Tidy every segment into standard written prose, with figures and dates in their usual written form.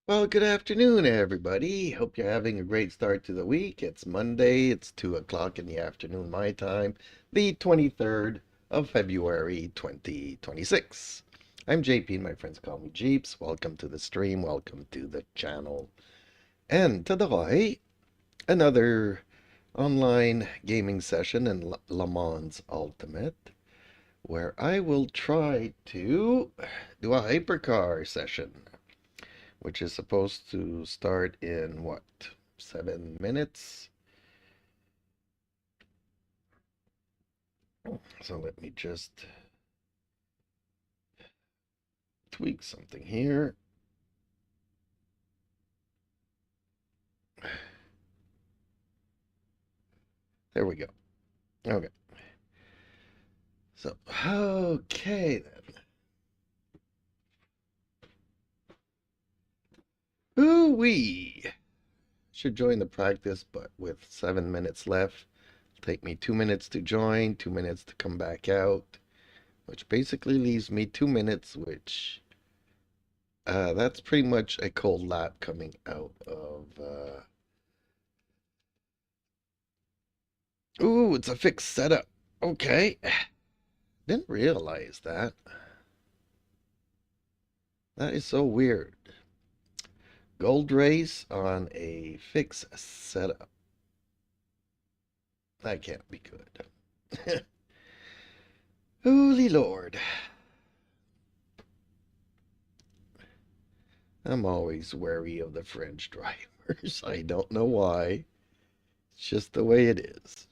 Well, good afternoon, everybody. Hope you're having a great start to the week. It's Monday. It's 2 o'clock in the afternoon, my time, the 23rd of February, 2026. I'm JP, and my friends call me Jeeps. Welcome to the stream. Welcome to the channel. And today, another online gaming session in Le Mans Ultimate, where I will try to do a hypercar session, which is supposed to start in what, 7 minutes? So let me just tweak something here. There we go. Okay. So, okay then. Ooh-wee. Should join the practice, but with 7 minutes left. Take me 2 minutes to join, 2 minutes to come back out, which basically leaves me 2 minutes, which that's pretty much a cold lap coming out of Ooh, it's a fixed setup. Okay. Didn't realize that. That is so weird. Gold race on a fixed setup. That can't be good. Holy Lord. I'm always wary of the French drivers. I don't know why. It's just the way it is.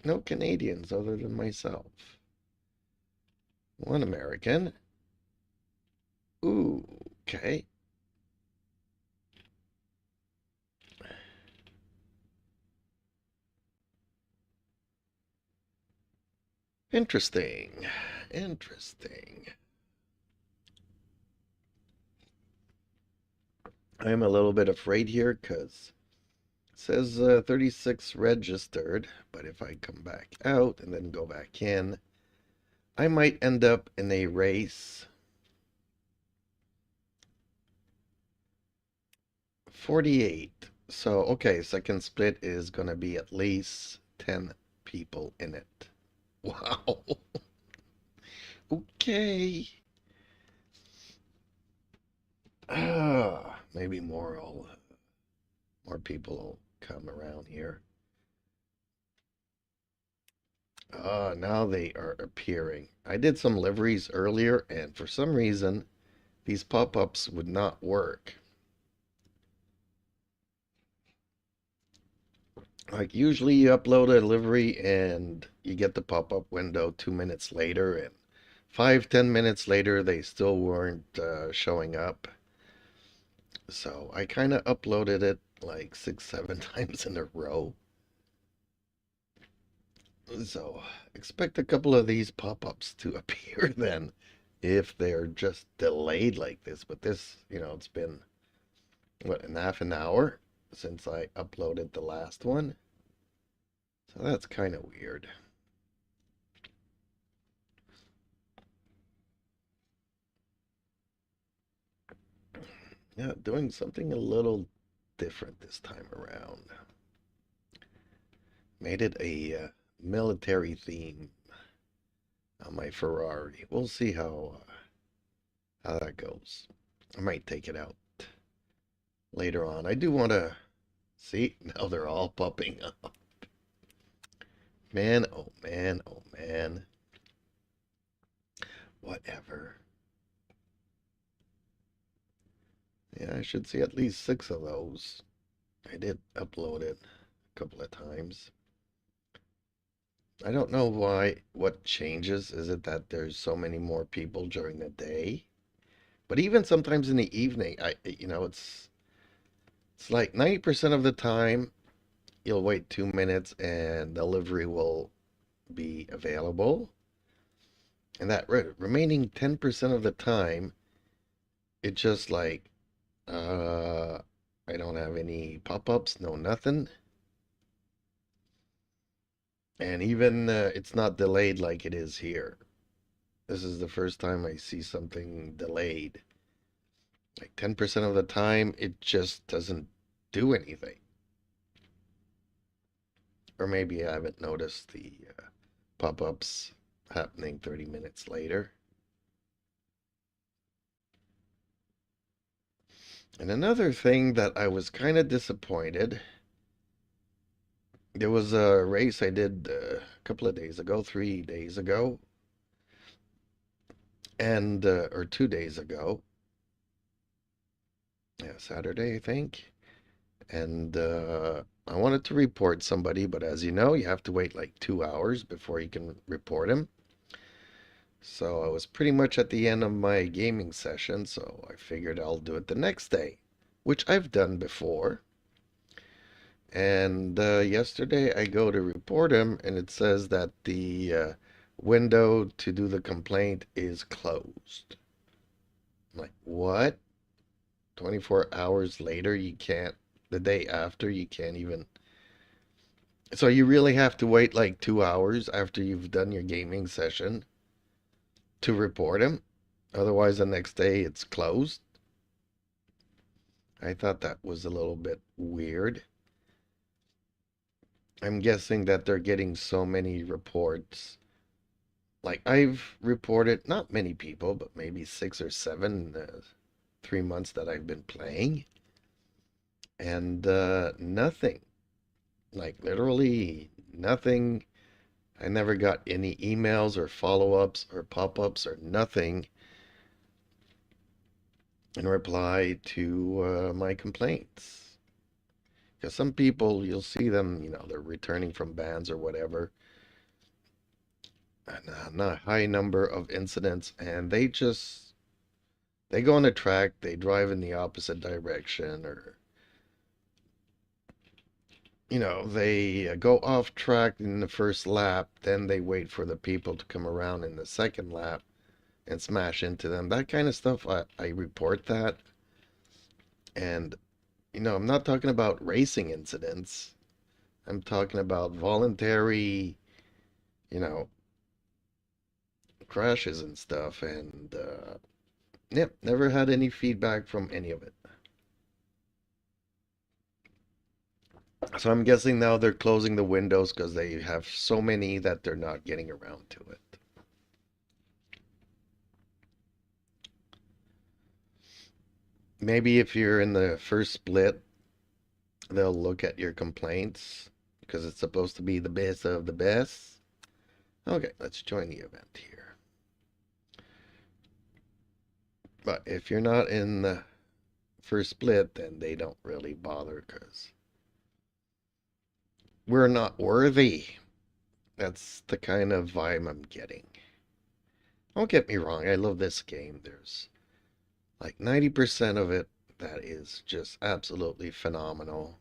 No Canadians other than myself. One American. Ooh, okay. Interesting. Interesting. I'm a little bit afraid here because it says 36 registered, but if I come back out and then go back in, I might end up in a race 48. So, okay, second split is going to be at least 10 people in it. Wow. Okay. Maybe more people will come around here. Now they are appearing. I did some liveries earlier, and for some reason, these pop-ups would not work. Like usually you upload a livery and you get the pop-up window 2 minutes later, and 5, 10 minutes later they still weren't showing up. So I kind of uploaded it like 6, 7 times in a row. So expect a couple of these pop-ups to appear then, if they're just delayed like this. But this, it's been, what, half an hour since I uploaded the last one. So that's kind of weird. Yeah, doing something a little different this time around. Made it a military theme on my Ferrari. We'll see how that goes. I might take it out later on. I do want to see. Now they're all popping up. Man, oh man, oh man. Whatever. Yeah, I should see at least 6 of those. I did upload it a couple of times. I don't know why. What changes? Is it that there's so many more people during the day? But even sometimes in the evening, it's like 90% of the time you'll wait 2 minutes and delivery will be available. And that remaining 10% of the time, it just like, I don't have any pop-ups, no nothing. And even it's not delayed like it is here. This is the first time I see something delayed. Like 10% of the time, it just doesn't do anything. Or maybe I haven't noticed the pop-ups happening 30 minutes later. And another thing that I was kind of disappointed, there was a race I did a couple of days ago, 3 days ago, and or 2 days ago. Yeah, Saturday, I think. And I wanted to report somebody, but as you know, you have to wait like 2 hours before you can report him. So I was pretty much at the end of my gaming session, so I figured I'll do it the next day, which I've done before. And yesterday I go to report him, and it says that the window to do the complaint is closed. I'm like, what? 24 hours later, you can't, the day after, you can't even. So you really have to wait like 2 hours after you've done your gaming session to report him. Otherwise, the next day it's closed. I thought that was a little bit weird. I'm guessing that they're getting so many reports. Like I've reported not many people, but maybe 6 or 7 in the 3 months that I've been playing. And nothing. Like literally nothing. I never got any emails or follow-ups or pop-ups or nothing in reply to my complaints. Because some people, you'll see them, they're returning from bans or whatever, and a high number of incidents, and they go on a track, they drive in the opposite direction, or they go off track in the first lap, then they wait for the people to come around in the second lap and smash into them. That kind of stuff, I report that. And, I'm not talking about racing incidents. I'm talking about voluntary, you know, crashes and stuff. And, yep, never had any feedback from any of it. So I'm guessing now they're closing the windows because they have so many that they're not getting around to it. Maybe if you're in the first split, they'll look at your complaints because it's supposed to be the best of the best. Okay, let's join the event here. But if you're not in the first split, then they don't really bother because we're not worthy. That's the kind of vibe I'm getting. Don't get me wrong, I love this game. There's like 90% of it that is just absolutely phenomenal.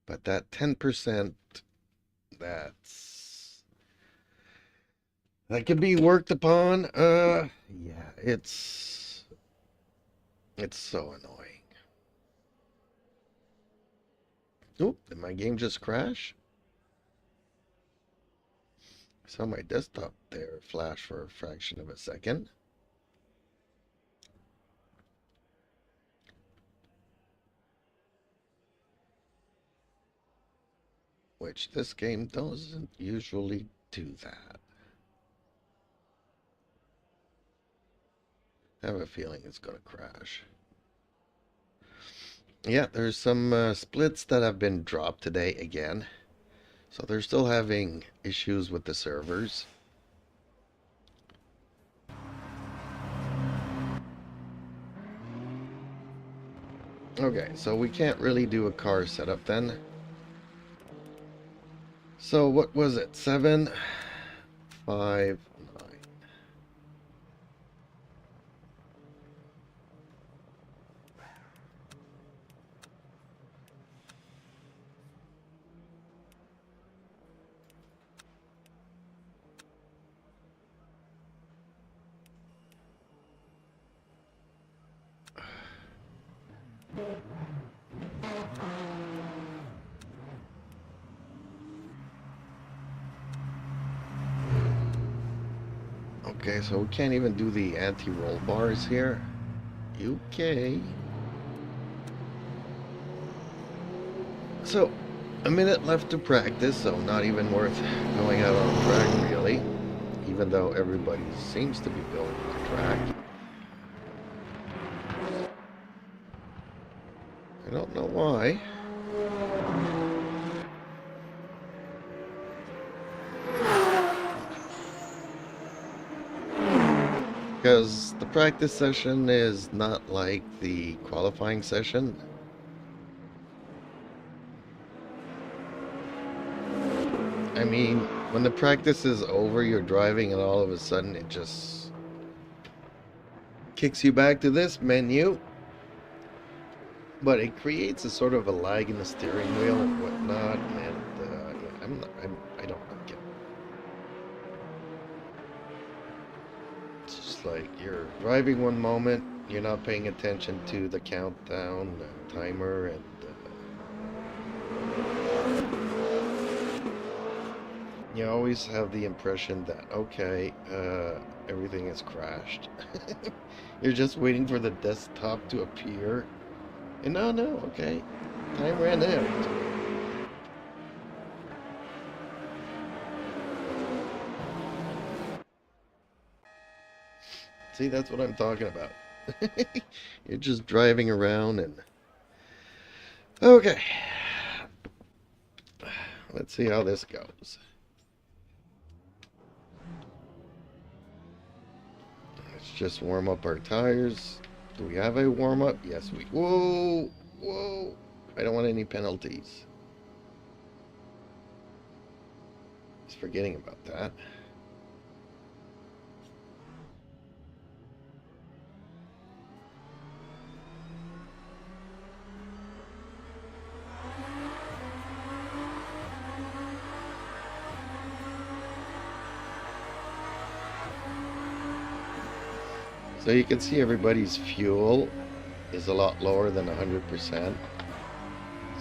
But that 10% that's that can be worked upon, yeah, it's so annoying. Oh, did my game just crash? I saw my desktop there flash for a fraction of a second. Which this game doesn't usually do that. I have a feeling it's going to crash. Yeah, there's some splits that have been dropped today again. So they're still having issues with the servers. Okay, so we can't really do a car setup then. So what was it? 7, 5, 9. Okay, so we can't even do the anti-roll bars here. Okay. So, a minute left to practice, so not even worth going out on track, really. Even though everybody seems to be building the track. I don't know why. Because the practice session is not like the qualifying session. I mean, when the practice is over, you're driving and all of a sudden it just kicks you back to this menu. But it creates a sort of a lag in the steering wheel and whatnot, and yeah, I don't like it. It's just like you're driving one moment, you're not paying attention to the countdown timer, and you always have the impression that, okay, everything has crashed. You're just waiting for the desktop to appear. And no, okay. Time ran out. See, that's what I'm talking about. You're just driving around and... Okay. Let's see how this goes. Let's just warm up our tires. Do we have a warm-up? Yes, we... Whoa! Whoa! I don't want any penalties. Just forgetting about that. So you can see everybody's fuel is a lot lower than 100%.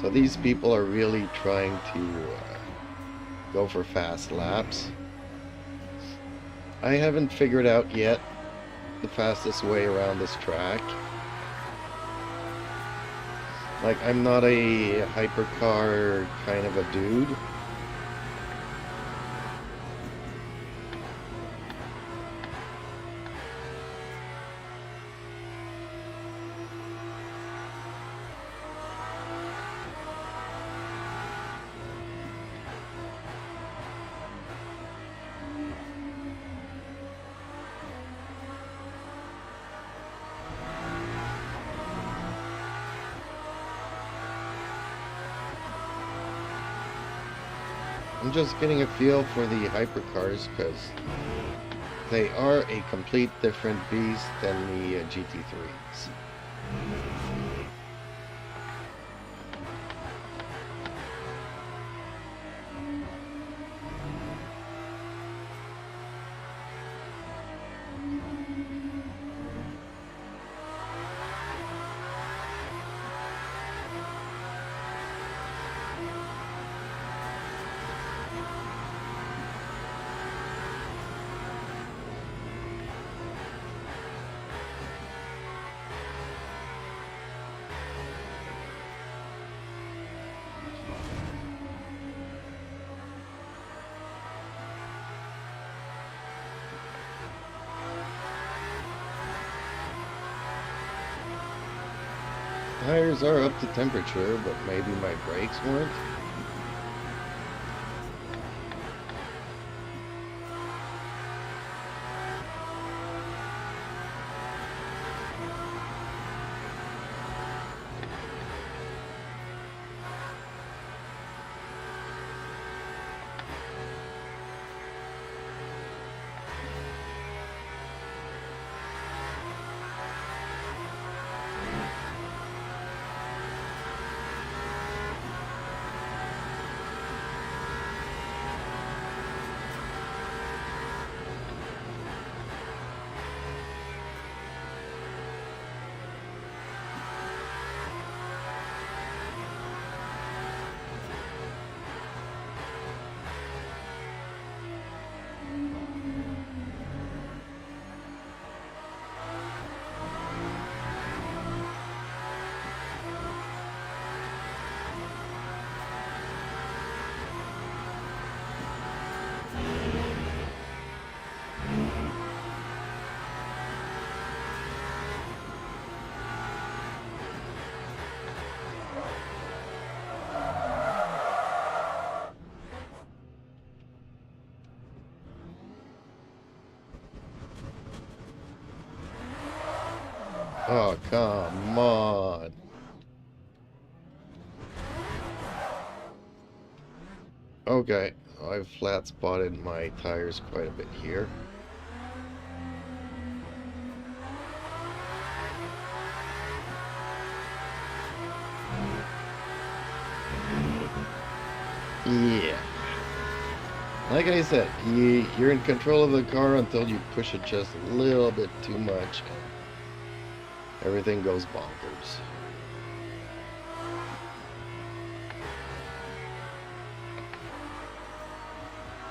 So these people are really trying to go for fast laps. I haven't figured out yet the fastest way around this track. Like, I'm not a hypercar kind of a dude. I'm just getting a feel for the hypercars because they are a complete different beast than the GT3s. Tires are up to temperature, but maybe my brakes weren't. Oh, come on. Okay, I've flat spotted my tires quite a bit here. Yeah. Like I said, you're in control of the car until you push it just a little bit too much and everything goes bonkers.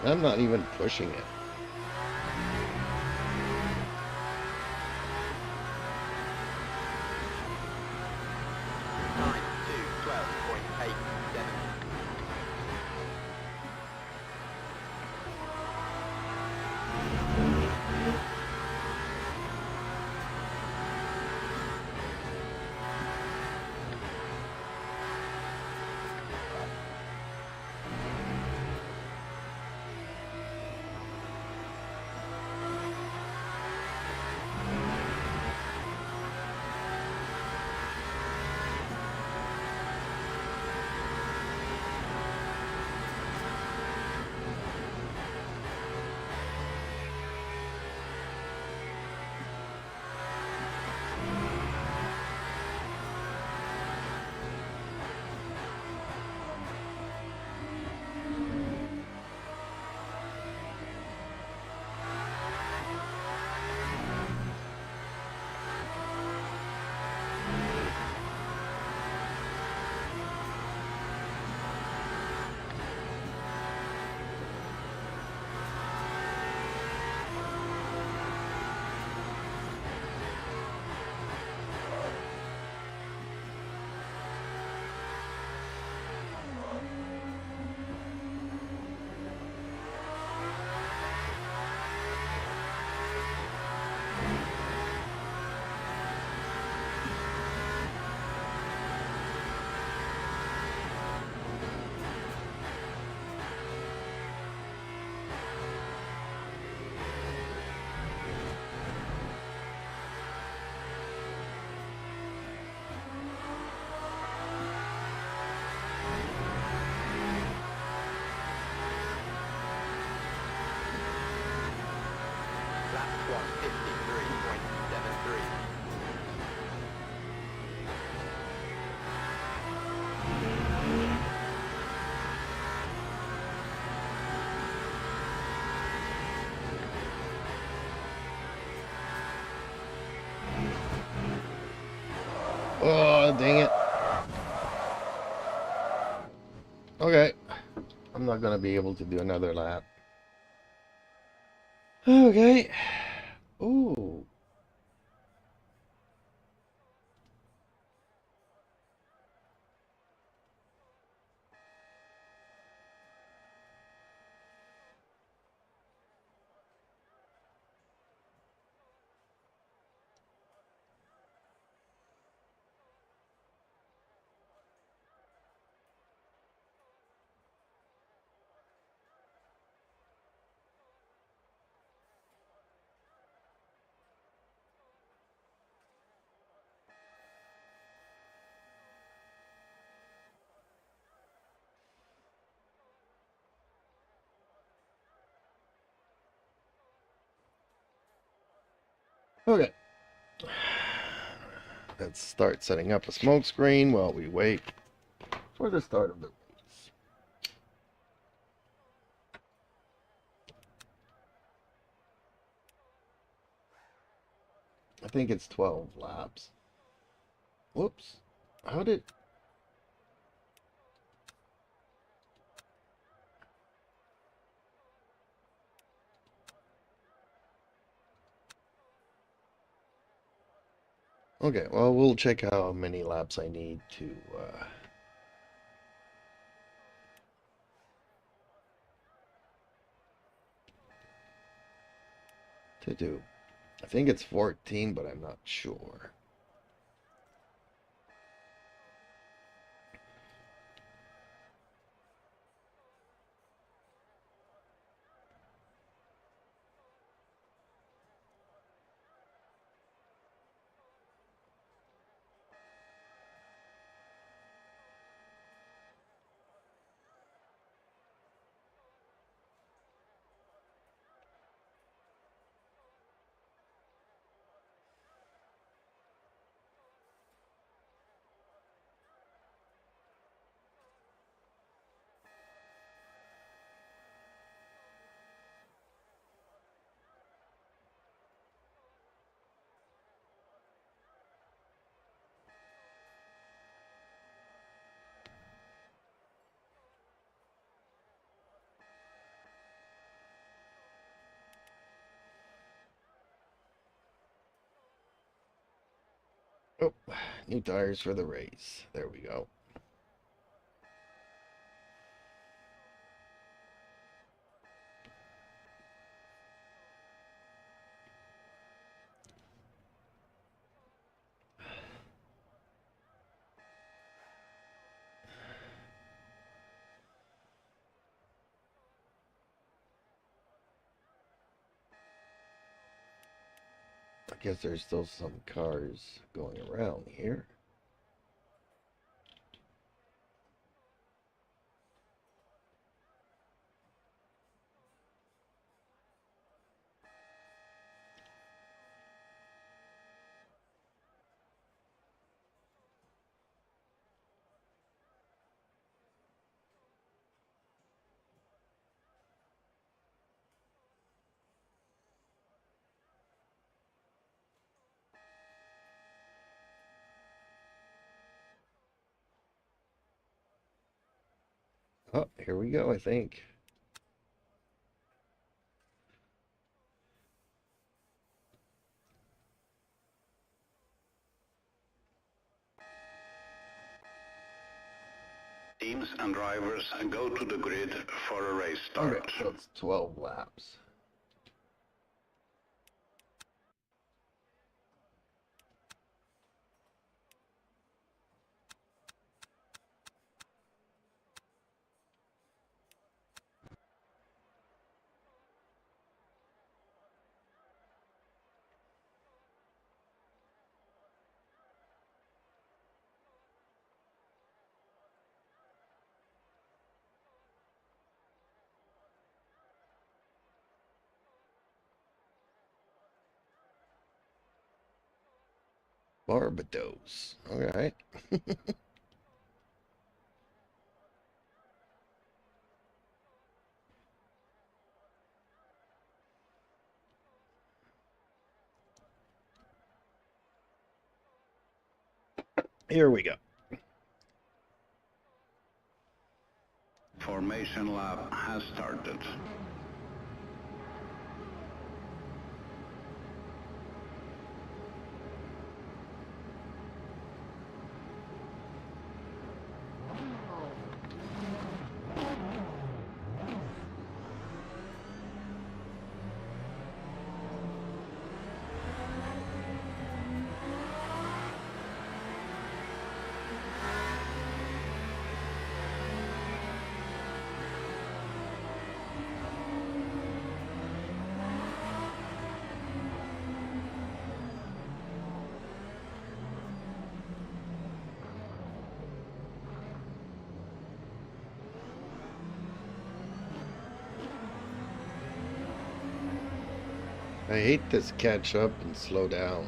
I'm not even pushing it. Oh, dang it. Okay. I'm not gonna be able to do another lap. Okay. Ooh. Okay. Let's start setting up a smoke screen while we wait for the start of the race. I think it's 12 laps. Whoops. How did... Okay, well, we'll check how many laps I need to do. I think it's 14, but I'm not sure. Oh, new tires for the race. There we go. I guess there's still some cars going around here. Oh, here we go, I think. Teams and drivers go to the grid for a race start. Okay, so it's 12 laps. Barbados. All right. Here we go. Formation lap has started. I hate this catch up and slow down.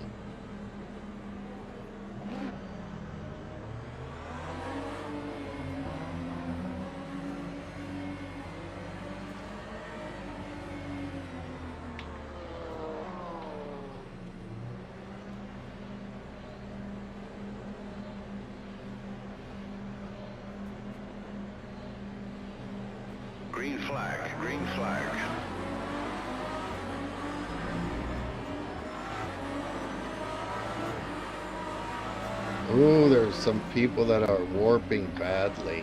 Green flag, green flag. Ooh, there's some people that are warping badly.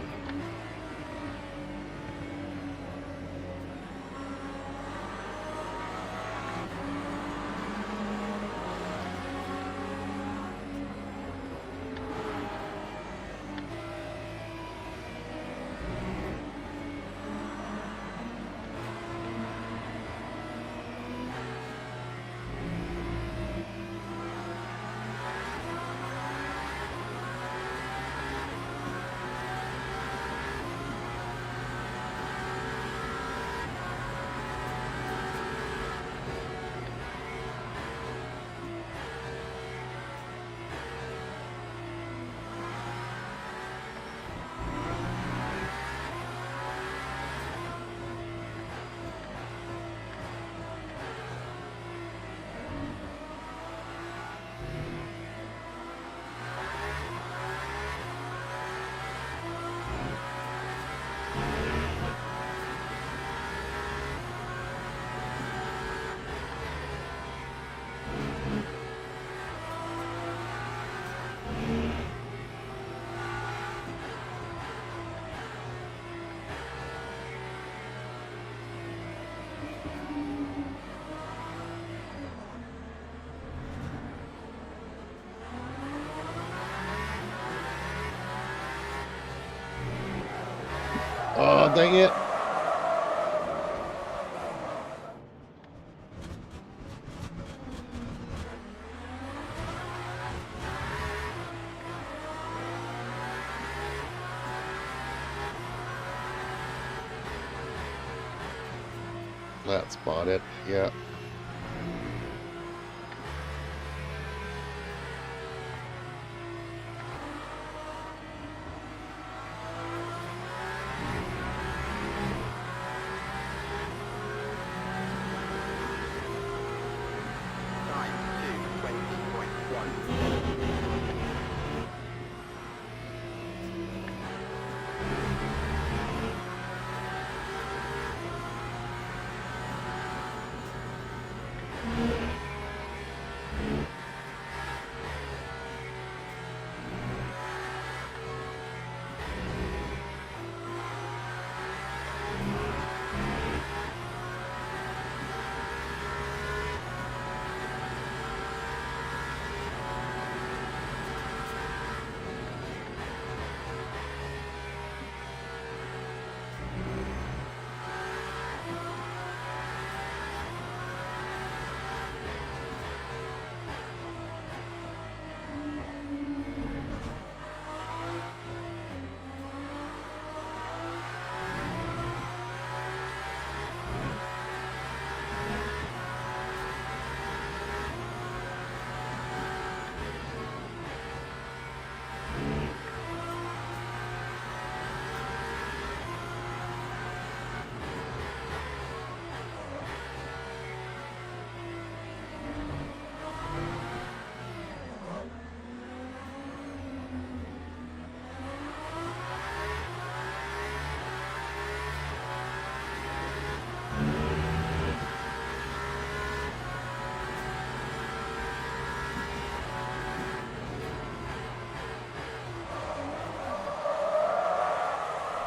Oh, dang it. Flat spotted, yeah.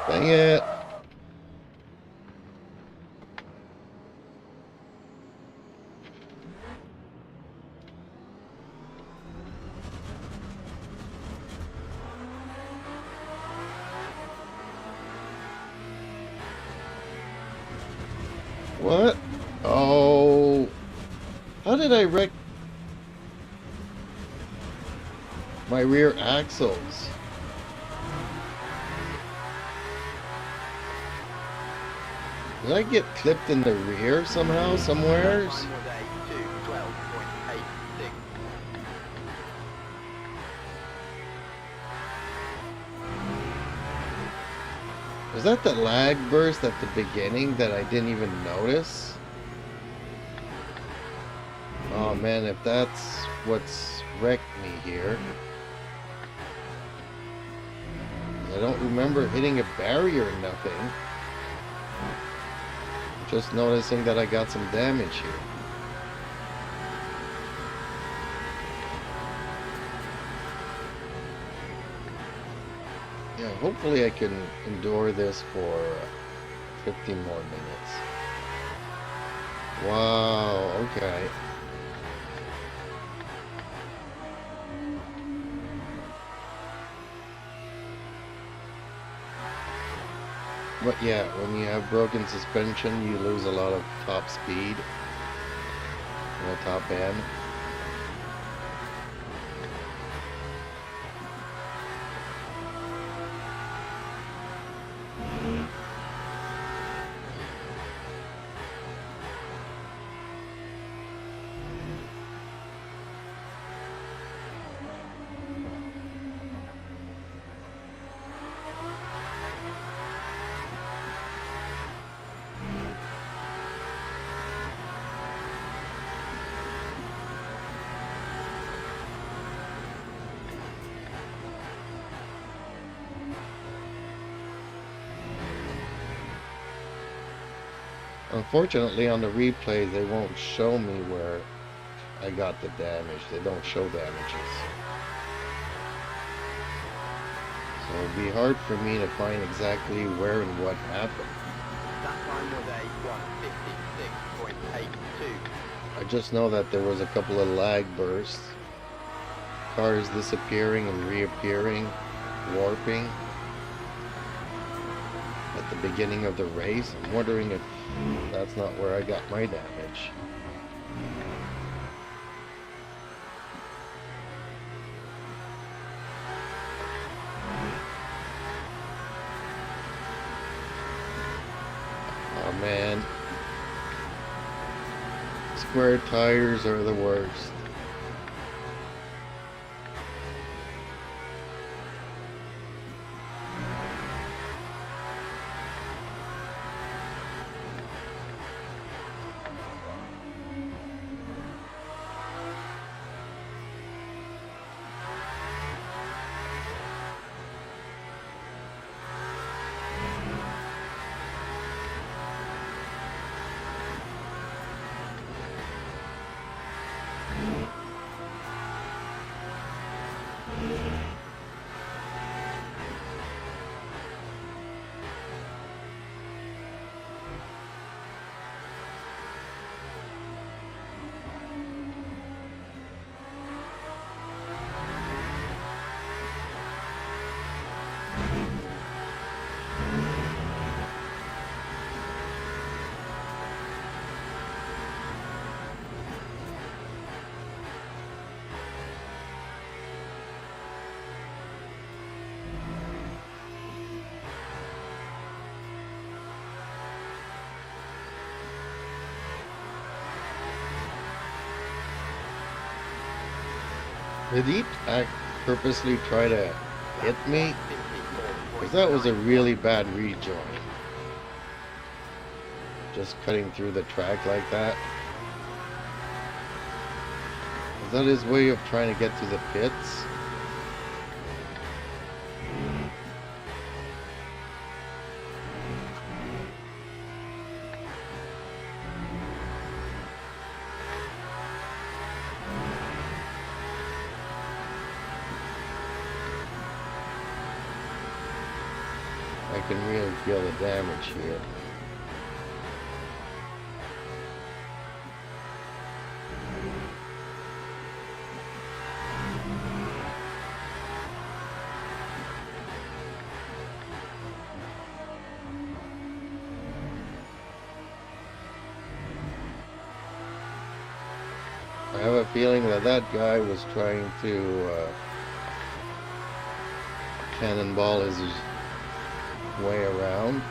Dang it. What? Oh. How did I wreck my rear axles? Did I get clipped in the rear somehow, somewheres? Was that the lag burst at the beginning that I didn't even notice? Oh man, if that's what's wrecked me here. I don't remember hitting a barrier or nothing. Just noticing that I got some damage here. Yeah, hopefully I can endure this for 15 more minutes. Wow, okay. But yeah, when you have broken suspension, you lose a lot of top speed on the top end. Unfortunately, on the replay, they won't show me where I got the damage. They don't show damages. So it'd be hard for me to find exactly where and what happened. That time was a 156.82. I just know that there was a couple of lag bursts. Cars disappearing and reappearing, warping. But the beginning of the race. I'm wondering if that's not where I got my damage. Oh man. Square tires are the worst. Did he purposely try to hit me? Because that was a really bad rejoin. Just cutting through the track like that. Is that his way of trying to get to the pits? I can really feel the damage here. I have a feeling that that guy was trying to cannonball his way around.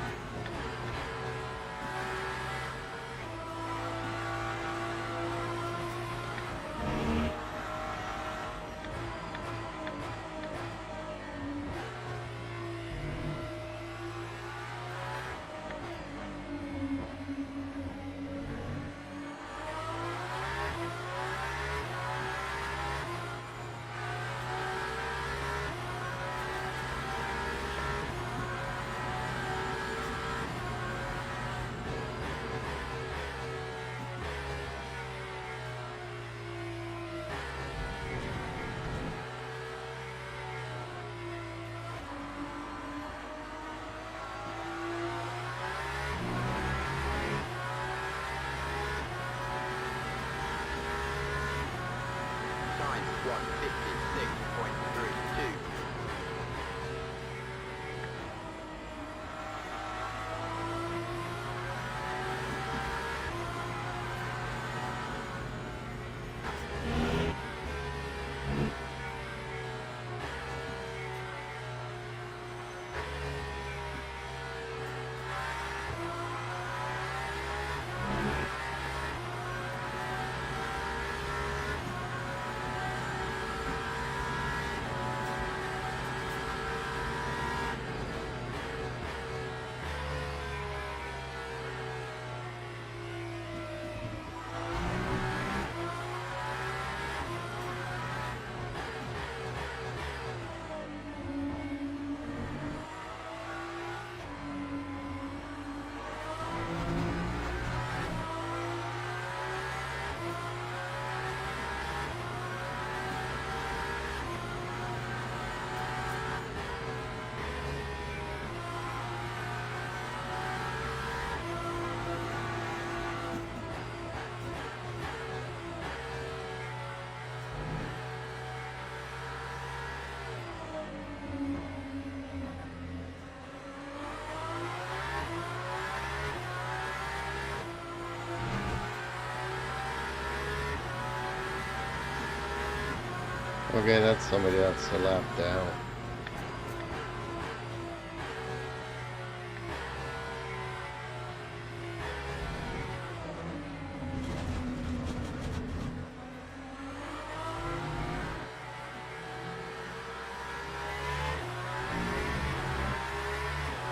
Okay, that's somebody that's a lap down.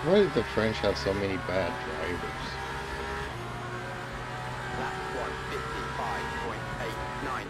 Why did the French have so many bad drivers? Lap 1:55.89.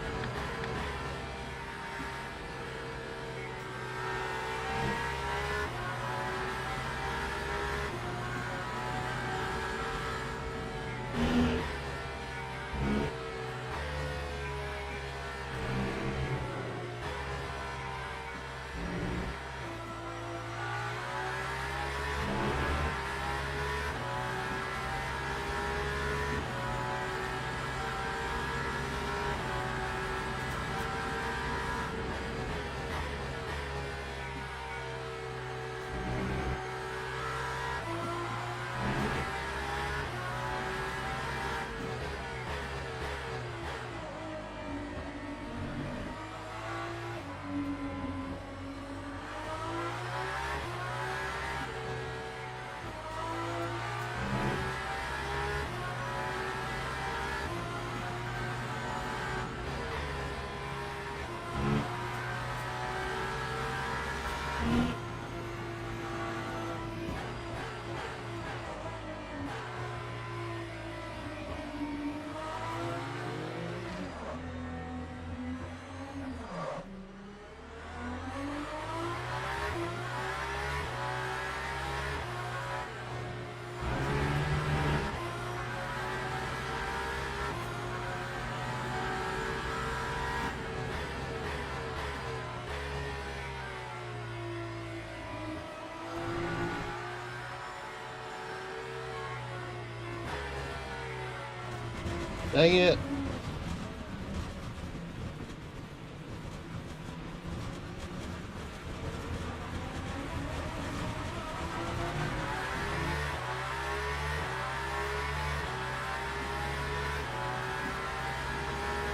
Dang it!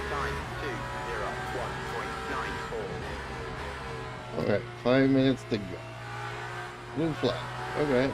Time 2:01.94. Alright, 5 minutes to go. Blue flag. Okay.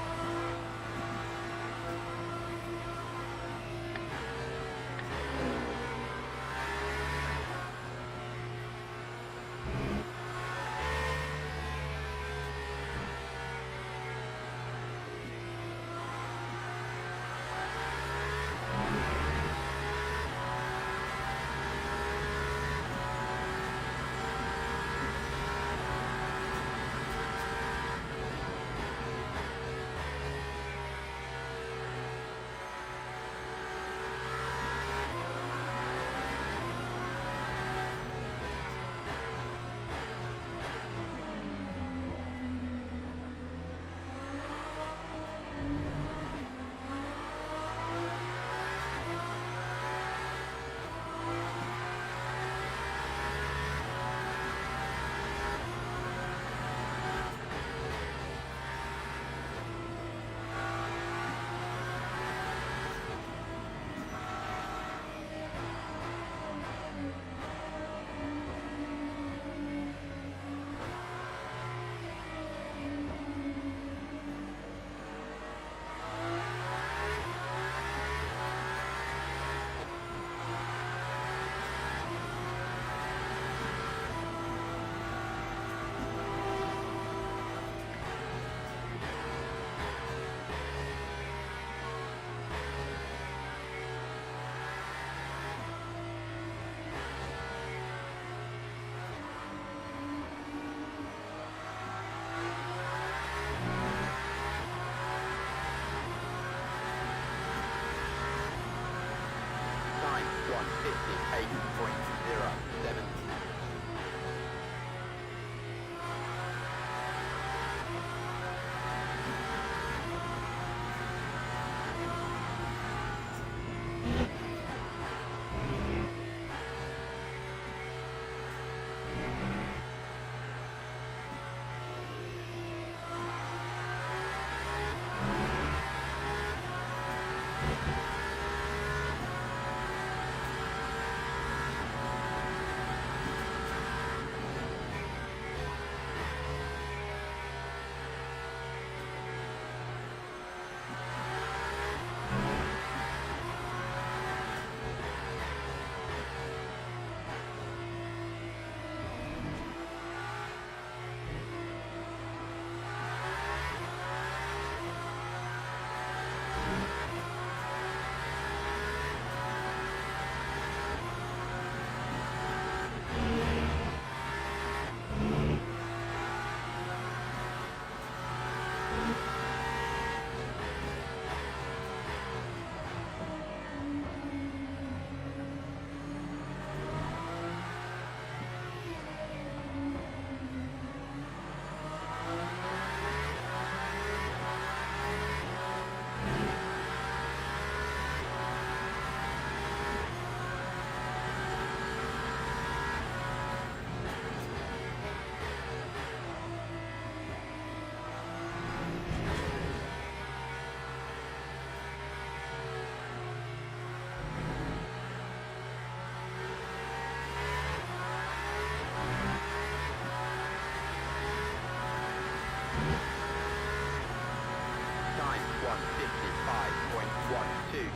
Time 155.12.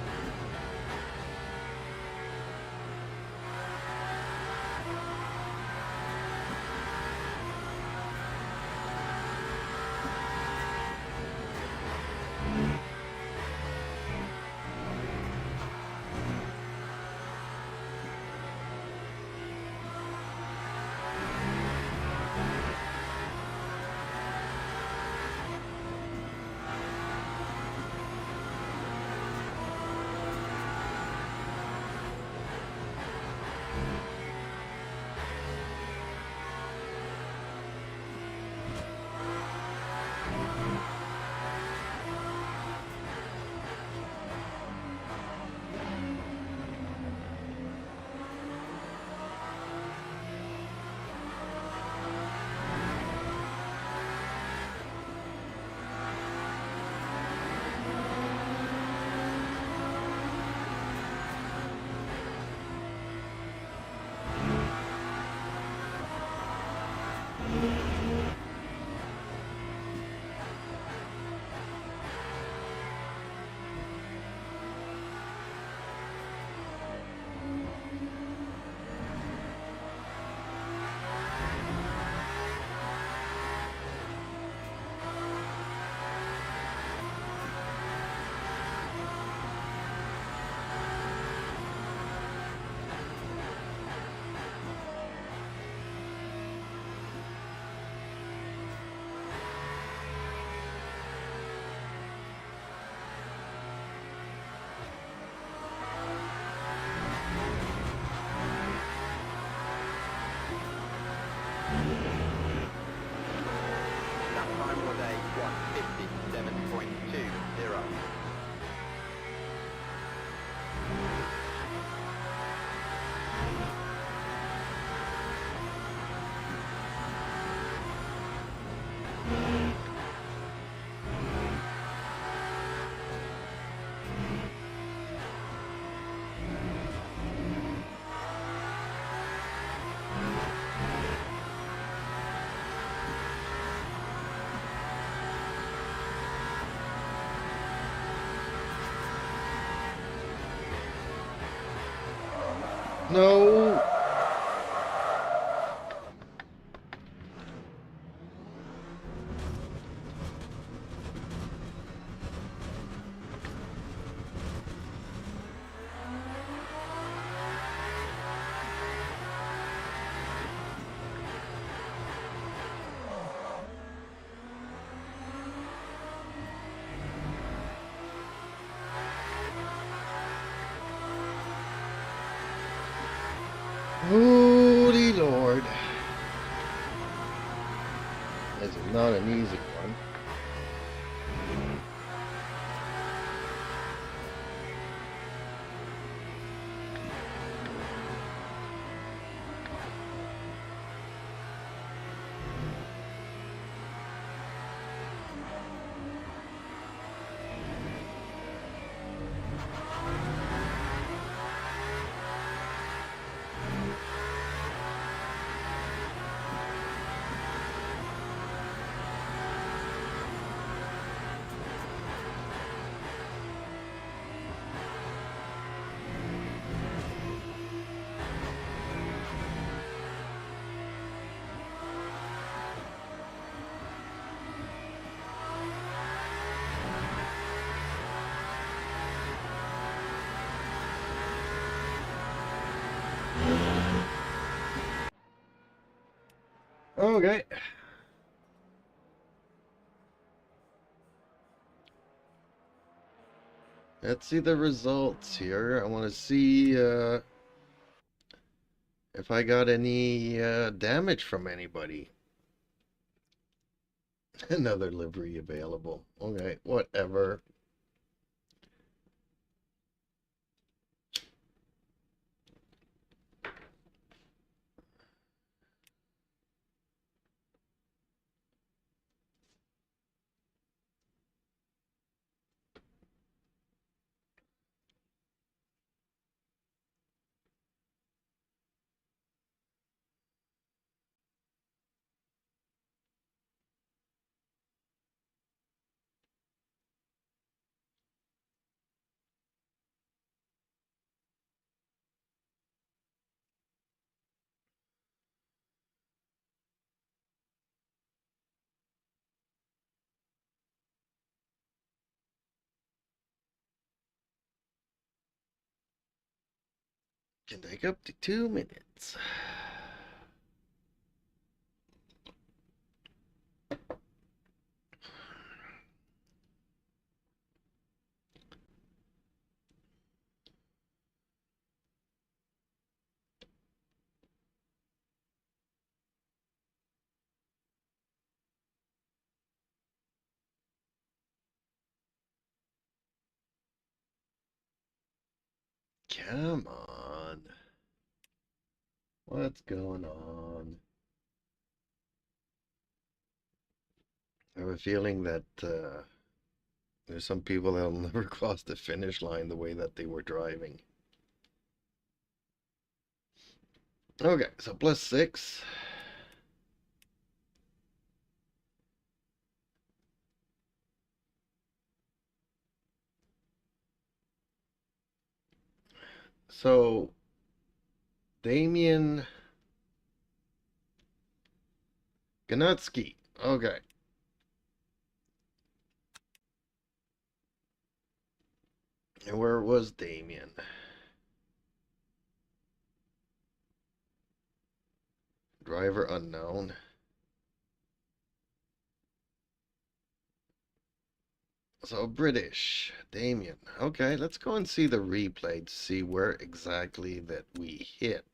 That time was a 157.20. No. Holy Lord. This is not an easy one. Okay. Let's see the results here. I want to see if I got any damage from anybody. Another livery available. Okay, whatever. Can take up to 2 minutes. Come on. What's going on? I have a feeling that there's some people that'll never cross the finish line the way that they were driving. Okay, so +6. So, Damian Ganutsky. Okay. And where was Damian? Driver unknown. So British, Damien. Okay, let's go and see the replay to see where exactly that we hit.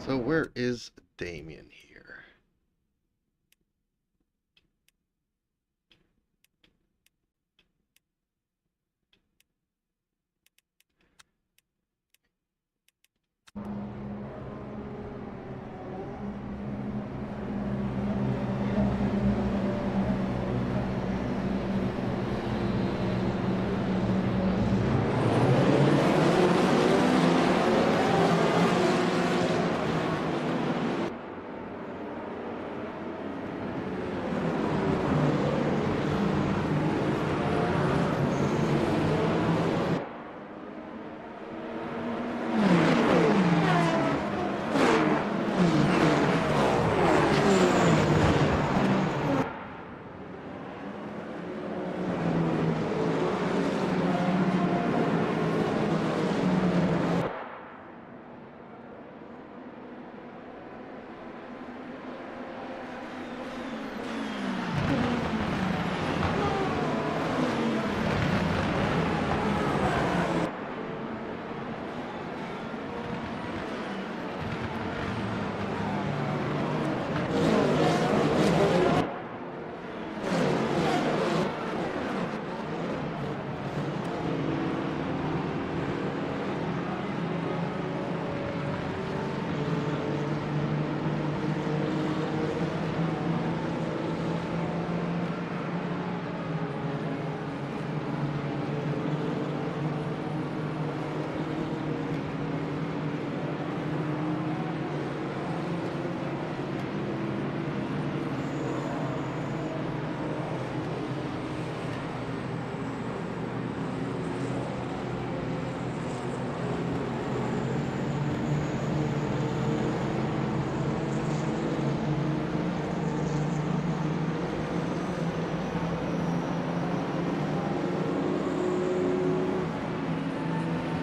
So where is Damien here?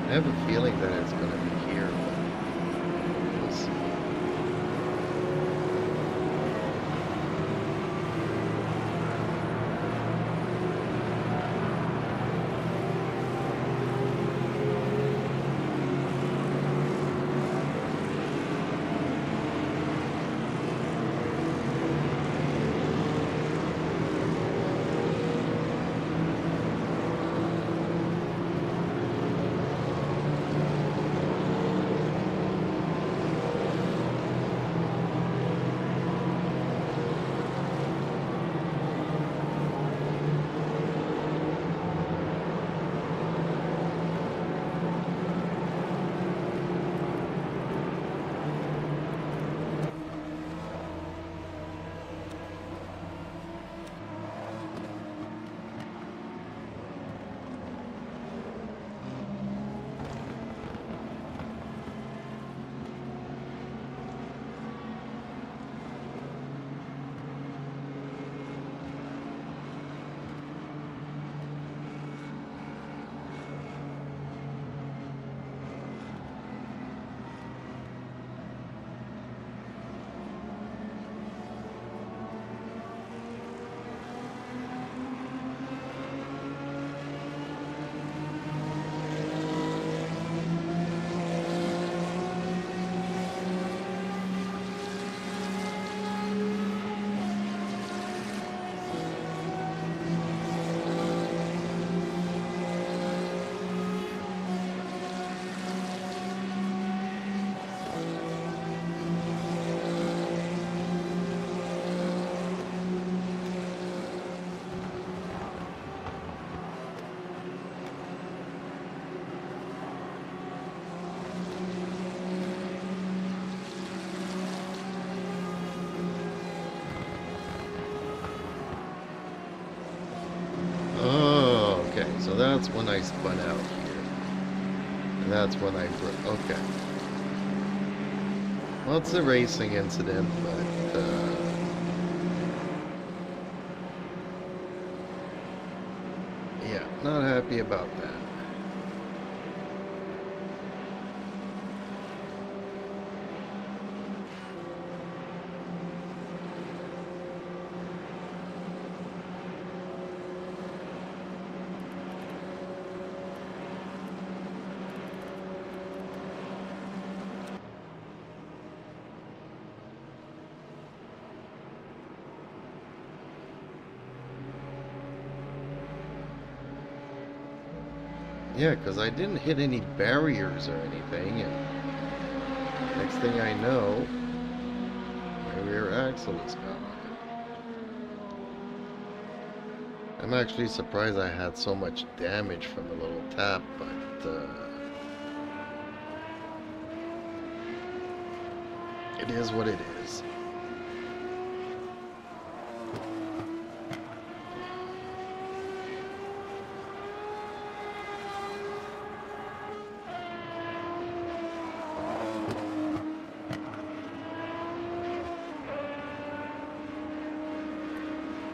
I have a feeling that it's going to be here, but we'll see. Oh, okay. So that's when I spun out here. And that's when I broke. Okay. Well, it's a racing incident, but yeah, not happy about that. Yeah, because I didn't hit any barriers or anything, and next thing I know, my rear axle is gone. I'm actually surprised I had so much damage from the little tap, but it is what it is.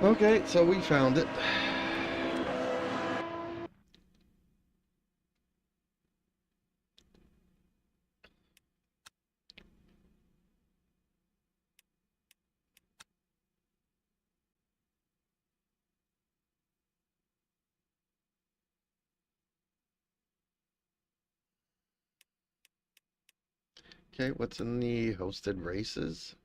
Okay, so we found it. Okay, what's in the hosted races?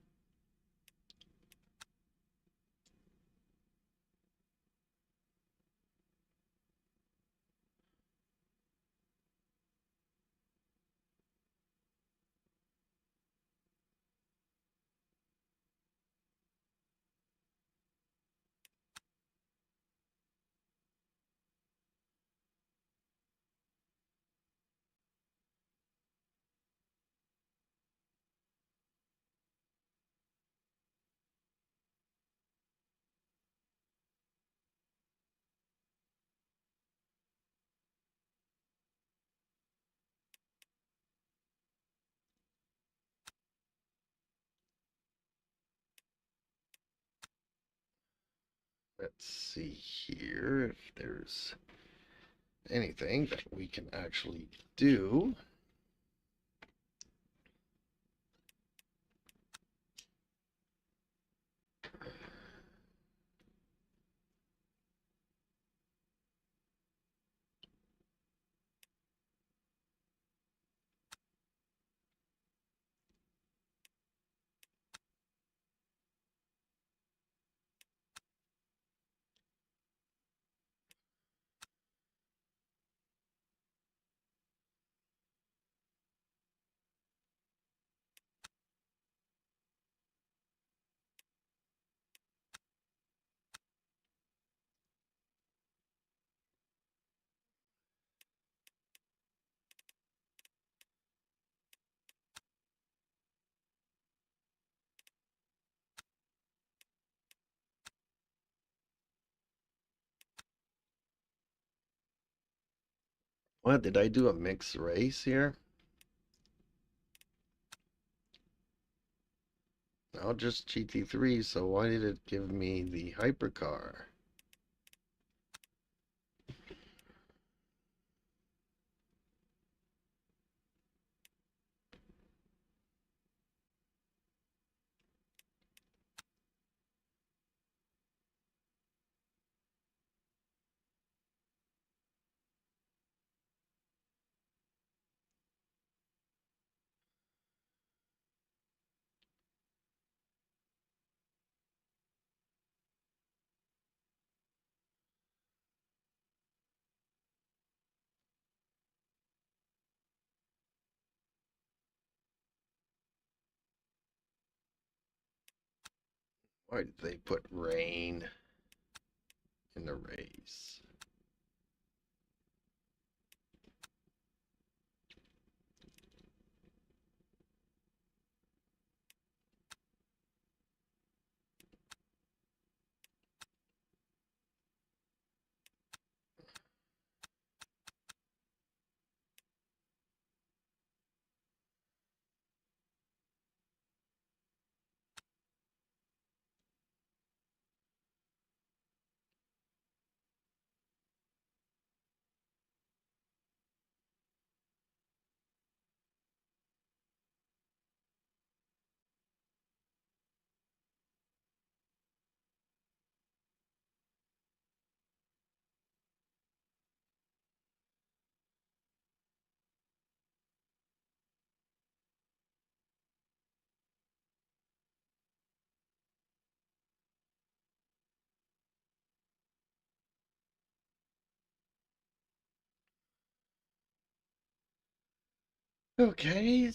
Let's see here if there's anything that we can actually do. What, did I do a mixed race here? No, just GT3, so why did it give me the hypercar? Why did they put rain in the race? Okay.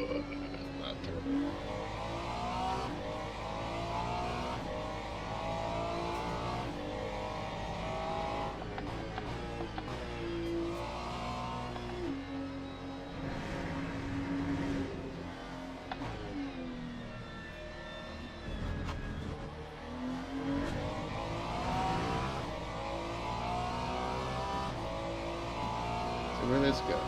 Not terrible. See where this goes.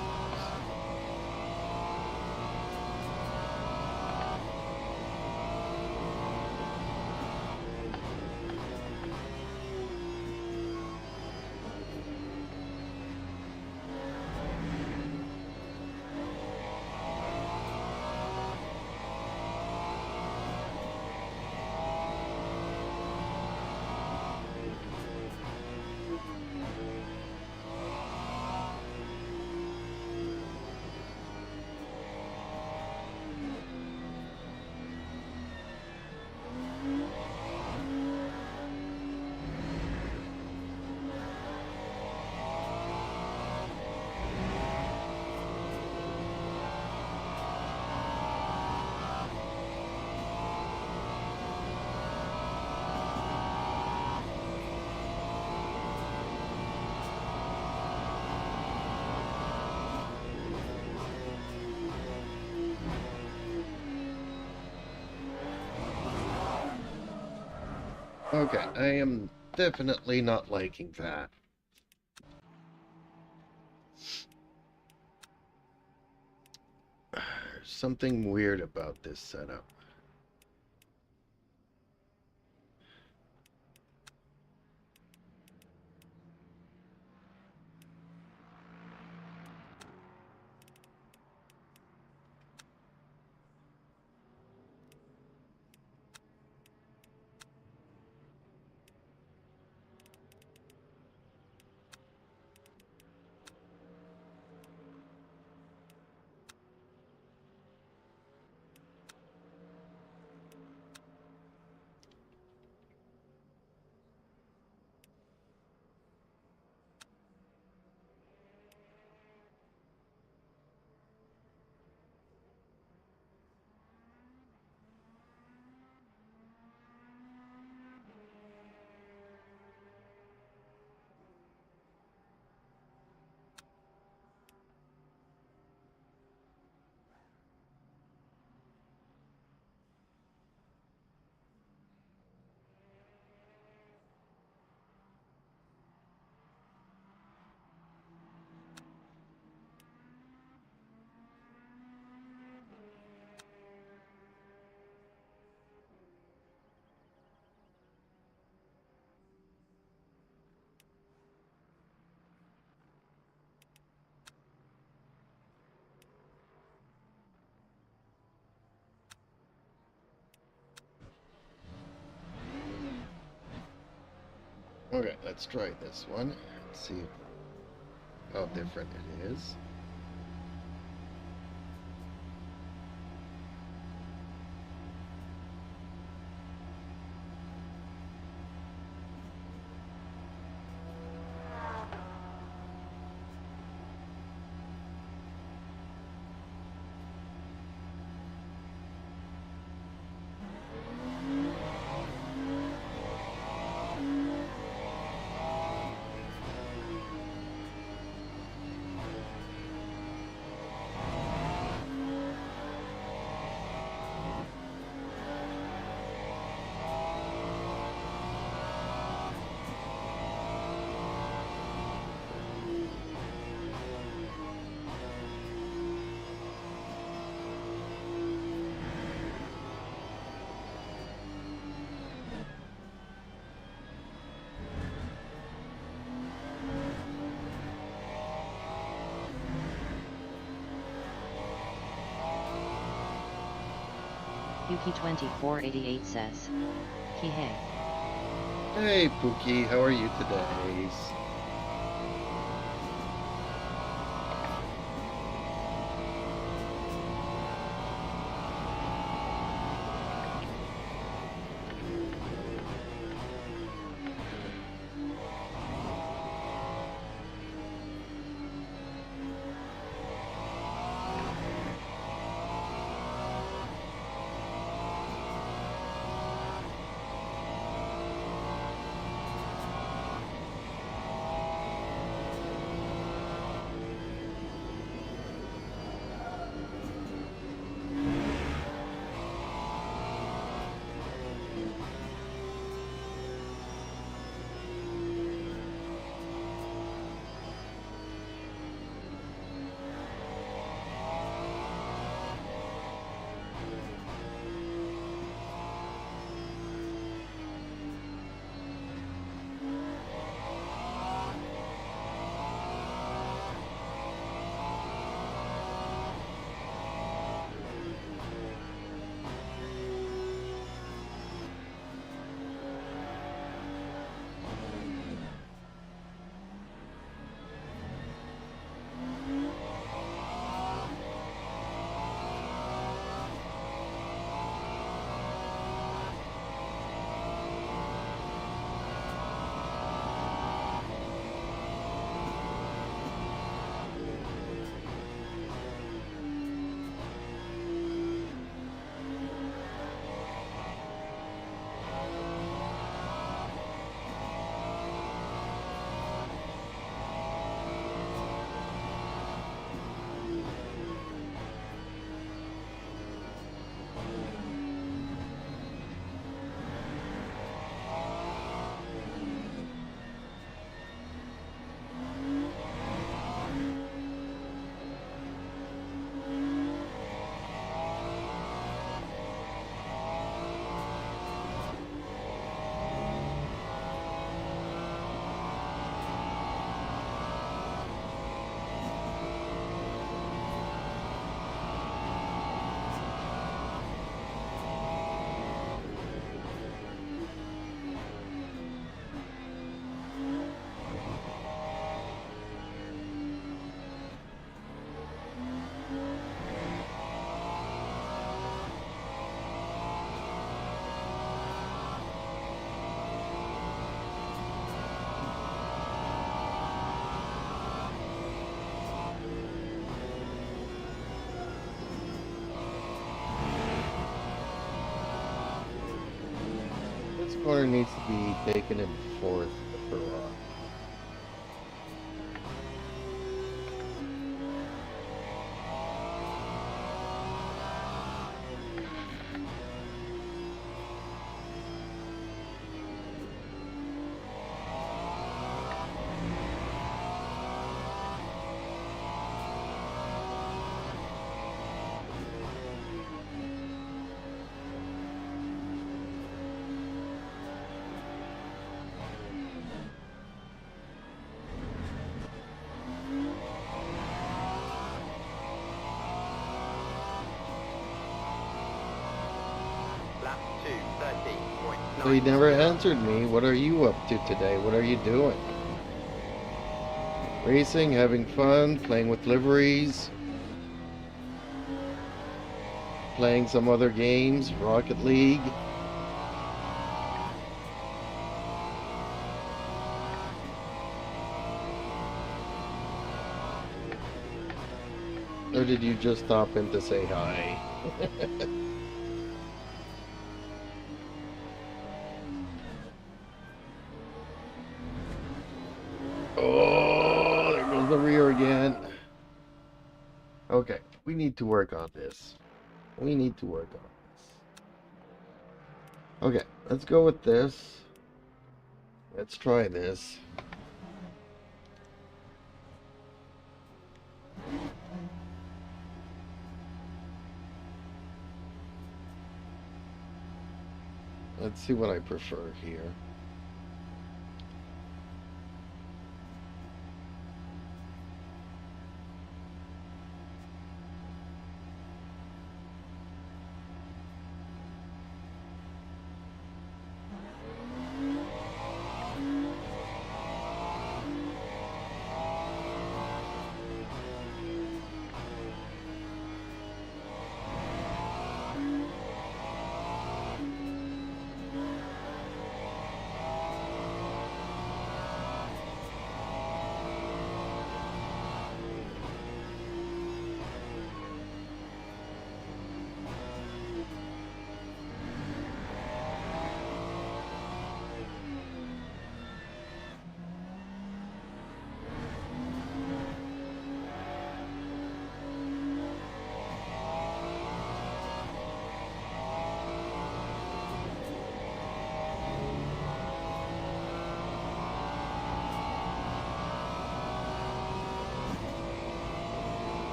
Okay, I am definitely not liking that. There's something weird about this setup. Okay, let's try this one. Let's see how different it is. Yuki2488 says, Kihei. Hey, Pookie, how are you today? corner needs to be taken in fourth for Rock. Lap 2, 13.9. So you never answered me. What are you up to today? What are you doing? Racing, having fun, playing with liveries, playing some other games, Rocket League. Or did you just stop in to say hi? Oh, there goes the rear again. Okay, we need to work on this. We need to work on this. Okay, let's go with this. Let's try this. Let's see what I prefer here.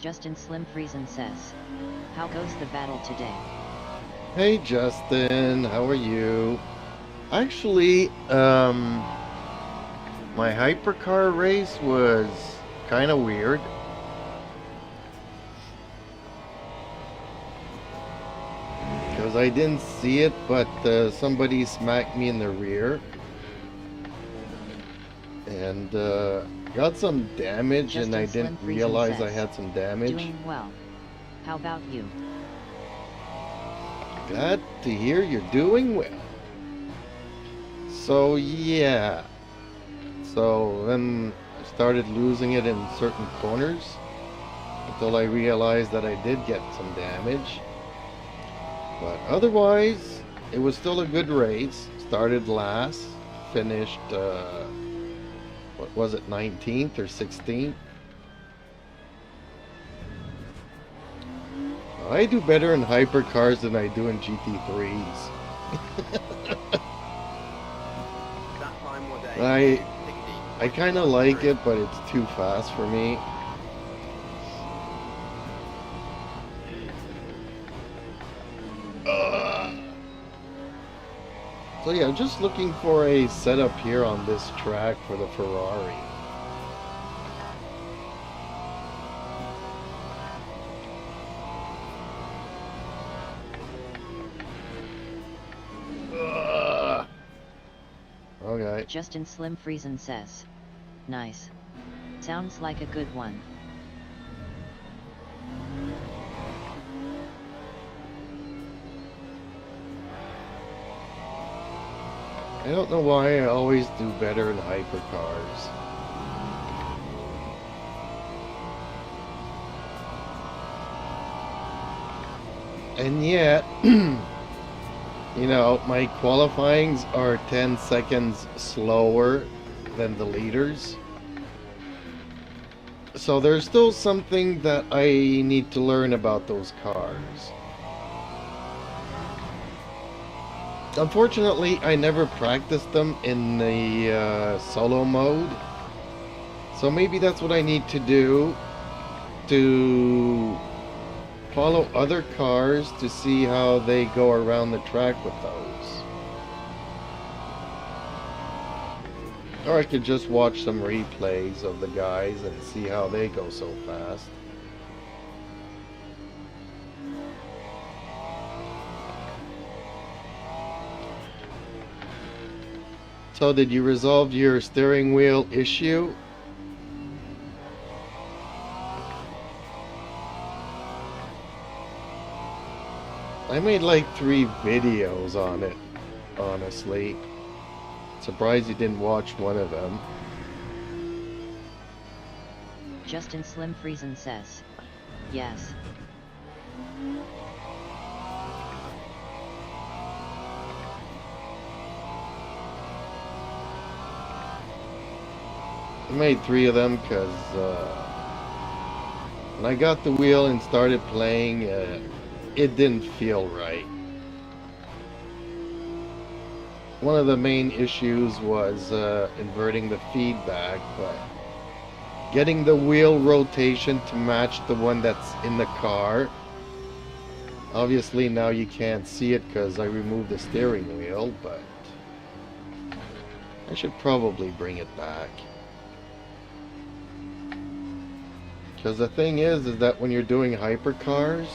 Justin Slim Friesen says, how goes the battle today? Hey Justin, how are you? Actually, my hypercar race was kind of weird. Because I didn't see it, but somebody smacked me in the rear. And got some damage, Justin and I Slim didn't Friesen realize I says, had some damage. doing well. How about you? Glad to hear you're doing well. So yeah. So then I started losing it in certain corners until I realized that I did get some damage. But otherwise, it was still a good race. Started last, finished, what was it, 19th or 16th? I do better in hypercars than I do in GT3s. That time was a I kind of like it, but it's too fast for me. So yeah, just looking for a setup here on this track for the Ferrari. Okay. Justin Slim Friesen says, nice. Sounds like a good one. I don't know why I always do better in hypercars. And yet, you know, my qualifyings are 10 seconds slower than the leaders. So there's still something that I need to learn about those cars. Unfortunately, I never practiced them in the solo mode. So maybe that's what I need to do, to follow other cars to see how they go around the track with those. Or I could just watch some replays of the guys and see how they go so fast. So did you resolve your steering wheel issue? I made like 3 videos on it, honestly. Surprised you didn't watch one of them. Justin Slim Friesen says, yes. I made 3 of them because when I got the wheel and started playing, it didn't feel right. One of the main issues was inverting the feedback, but getting the wheel rotation to match the one that's in the car. Obviously now you can't see it because I removed the steering wheel, but I should probably bring it back. Because the thing is that when you're doing hypercars,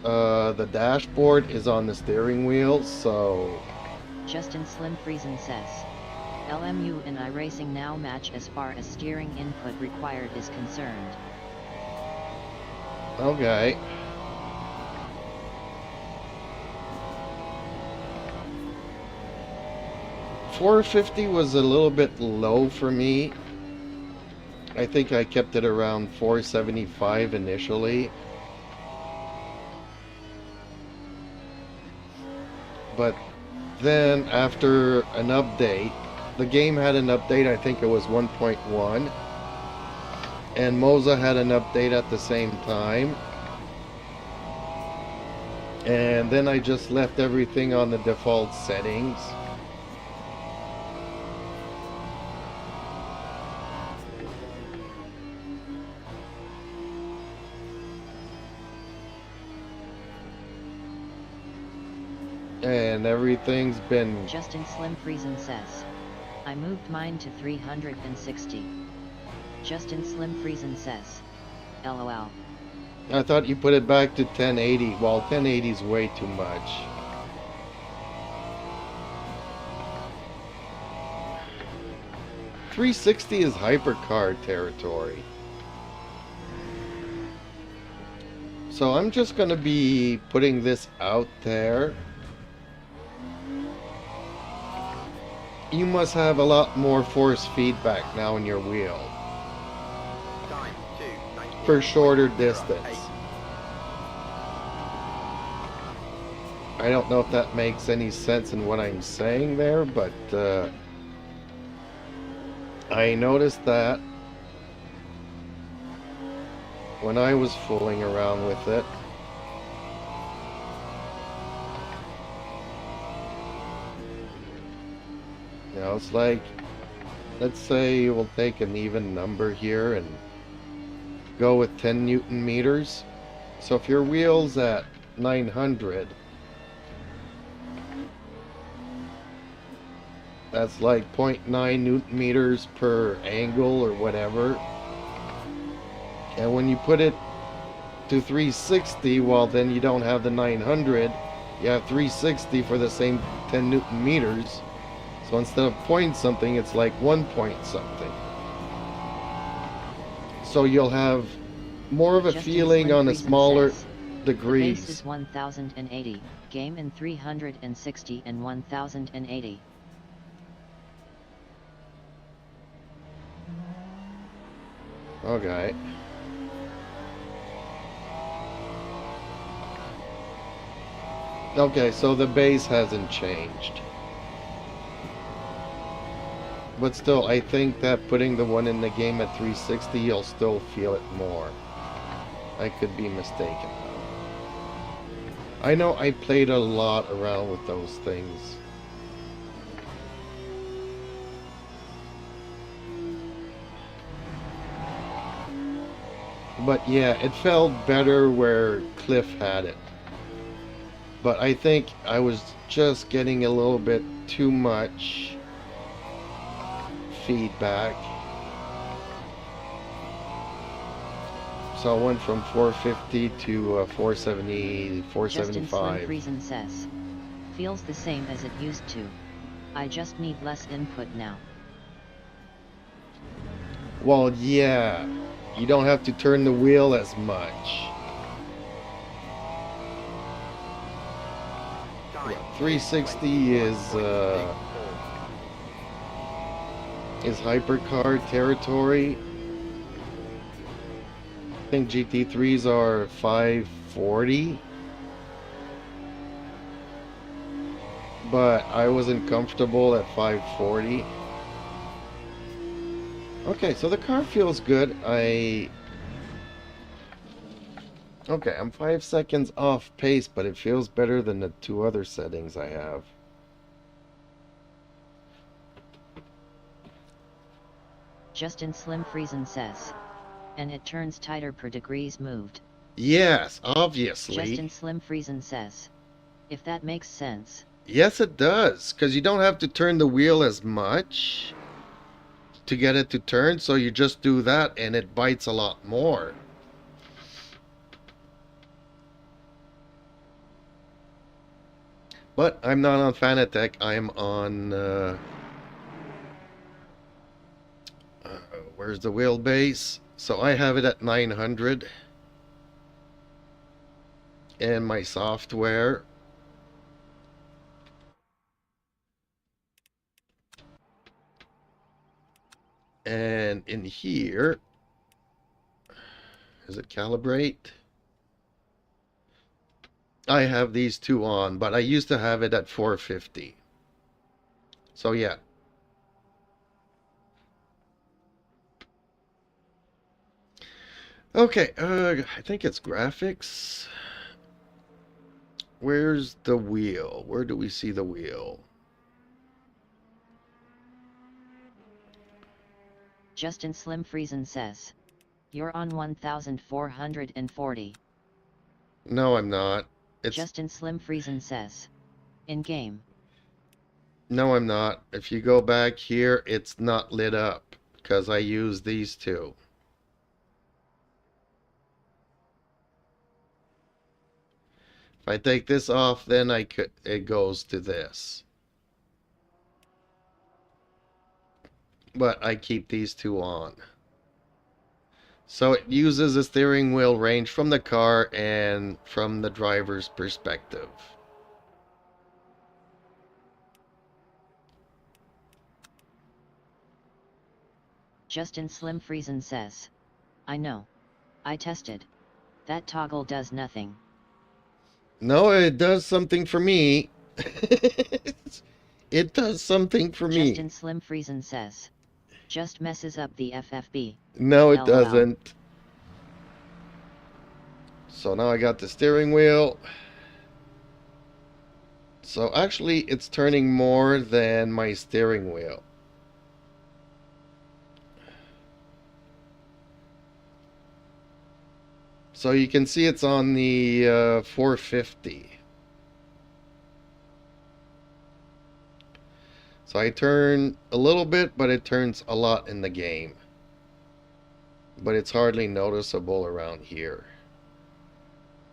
the dashboard is on the steering wheel, so... Justin Slim Friesen says, LMU and iRacing now match as far as steering input required is concerned. Okay. $450 was a little bit low for me. I think I kept it around $475 initially. But then after an update, the game had an update, I think it was 1.1, and Moza had an update at the same time. And then I just left everything on the default settings. And everything's been... Justin Slim Friesen says, I moved mine to 360. Justin Slim Friesen says, LOL. I thought you put it back to 1080. Well, 1080 is way too much. .360 is hypercar territory. So I'm just going to be putting this out there. You must have a lot more force feedback now in your wheel Time 2:19. for shorter distance. I don't know if that makes any sense in what I'm saying there, but I noticed that when I was fooling around with it. You know, it's like, let's say we'll take an even number here and go with 10 Newton meters. So if your wheel's at 900, that's like 0.9 Newton meters per angle or whatever. And when you put it to 360, well, then you don't have the 900. You have 360 for the same 10 Newton meters. So instead of point something, it's like 1 point something. So you'll have more of a Justin feeling Slim on a Friesen smaller says, degrees. The base is 1080, game in 360 and 1080. Okay. Okay, so the base hasn't changed. But still, I think that putting the one in the game at 360, you'll still feel it more. I could be mistaken though. I know I played a lot around with those things. But yeah, it felt better where Cliff had it. But I think I was just getting a little bit too much feedback. So I went from 450 to 470, 475. Justin Slim Friesen says, feels the same as it used to. I just need less input now. Well, yeah, you don't have to turn the wheel as much. Time 360 is 2:24. hypercar territory. I think GT3s are 540. But I wasn't comfortable at 540. Okay, so the car feels good. Okay, I'm 5 seconds off pace, but it feels better than the two other settings I have. Justin Slim Friesen says, and it turns tighter per degrees moved. Yes, obviously. Justin Slim Friesen says, if that makes sense. Yes, it does, because you don't have to turn the wheel as much to get it to turn, so you just do that and it bites a lot more. But I'm not on Fanatec, I'm on where's the wheelbase? So I have it at 900 and my software. And in here, does it calibrate? I have these two on, but I used to have it at 450. So yeah. Okay, I think it's graphics. Where's the wheel? Where do we see the wheel? Justin Slim Friesen says, you're on 1440. No, I'm not. It's Justin Slim Friesen says, In game. No, I'm not. If you go back here, it's not lit up because I use these two. If I take this off, then it goes to this. But I keep these two on. So it uses the steering wheel range from the car and from the driver's perspective. Justin Slim Friesen says. I know. I tested. That toggle does nothing. No, it does something for me. It does something for me. Justin Slim Friesen says. Just messes up the FFB. No, it LOL. doesn't. So now I got the steering wheel. So actually, it's turning more than my steering wheel. So you can see it's on the 450. So I turn a little bit, but it turns a lot in the game. But it's hardly noticeable around here.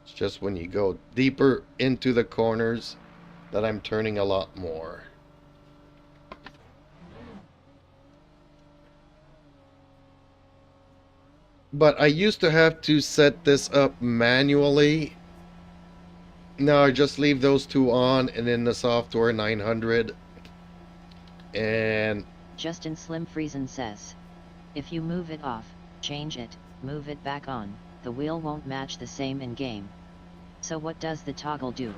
It's just when you go deeper into the corners that I'm turning a lot more. But I used to have to set this up manually. Now I just leave those two on and in the software 900. And Justin Slim Friesen says. If you move it off, change it, move it back on, the wheel won't match the same in game. So what does the toggle do?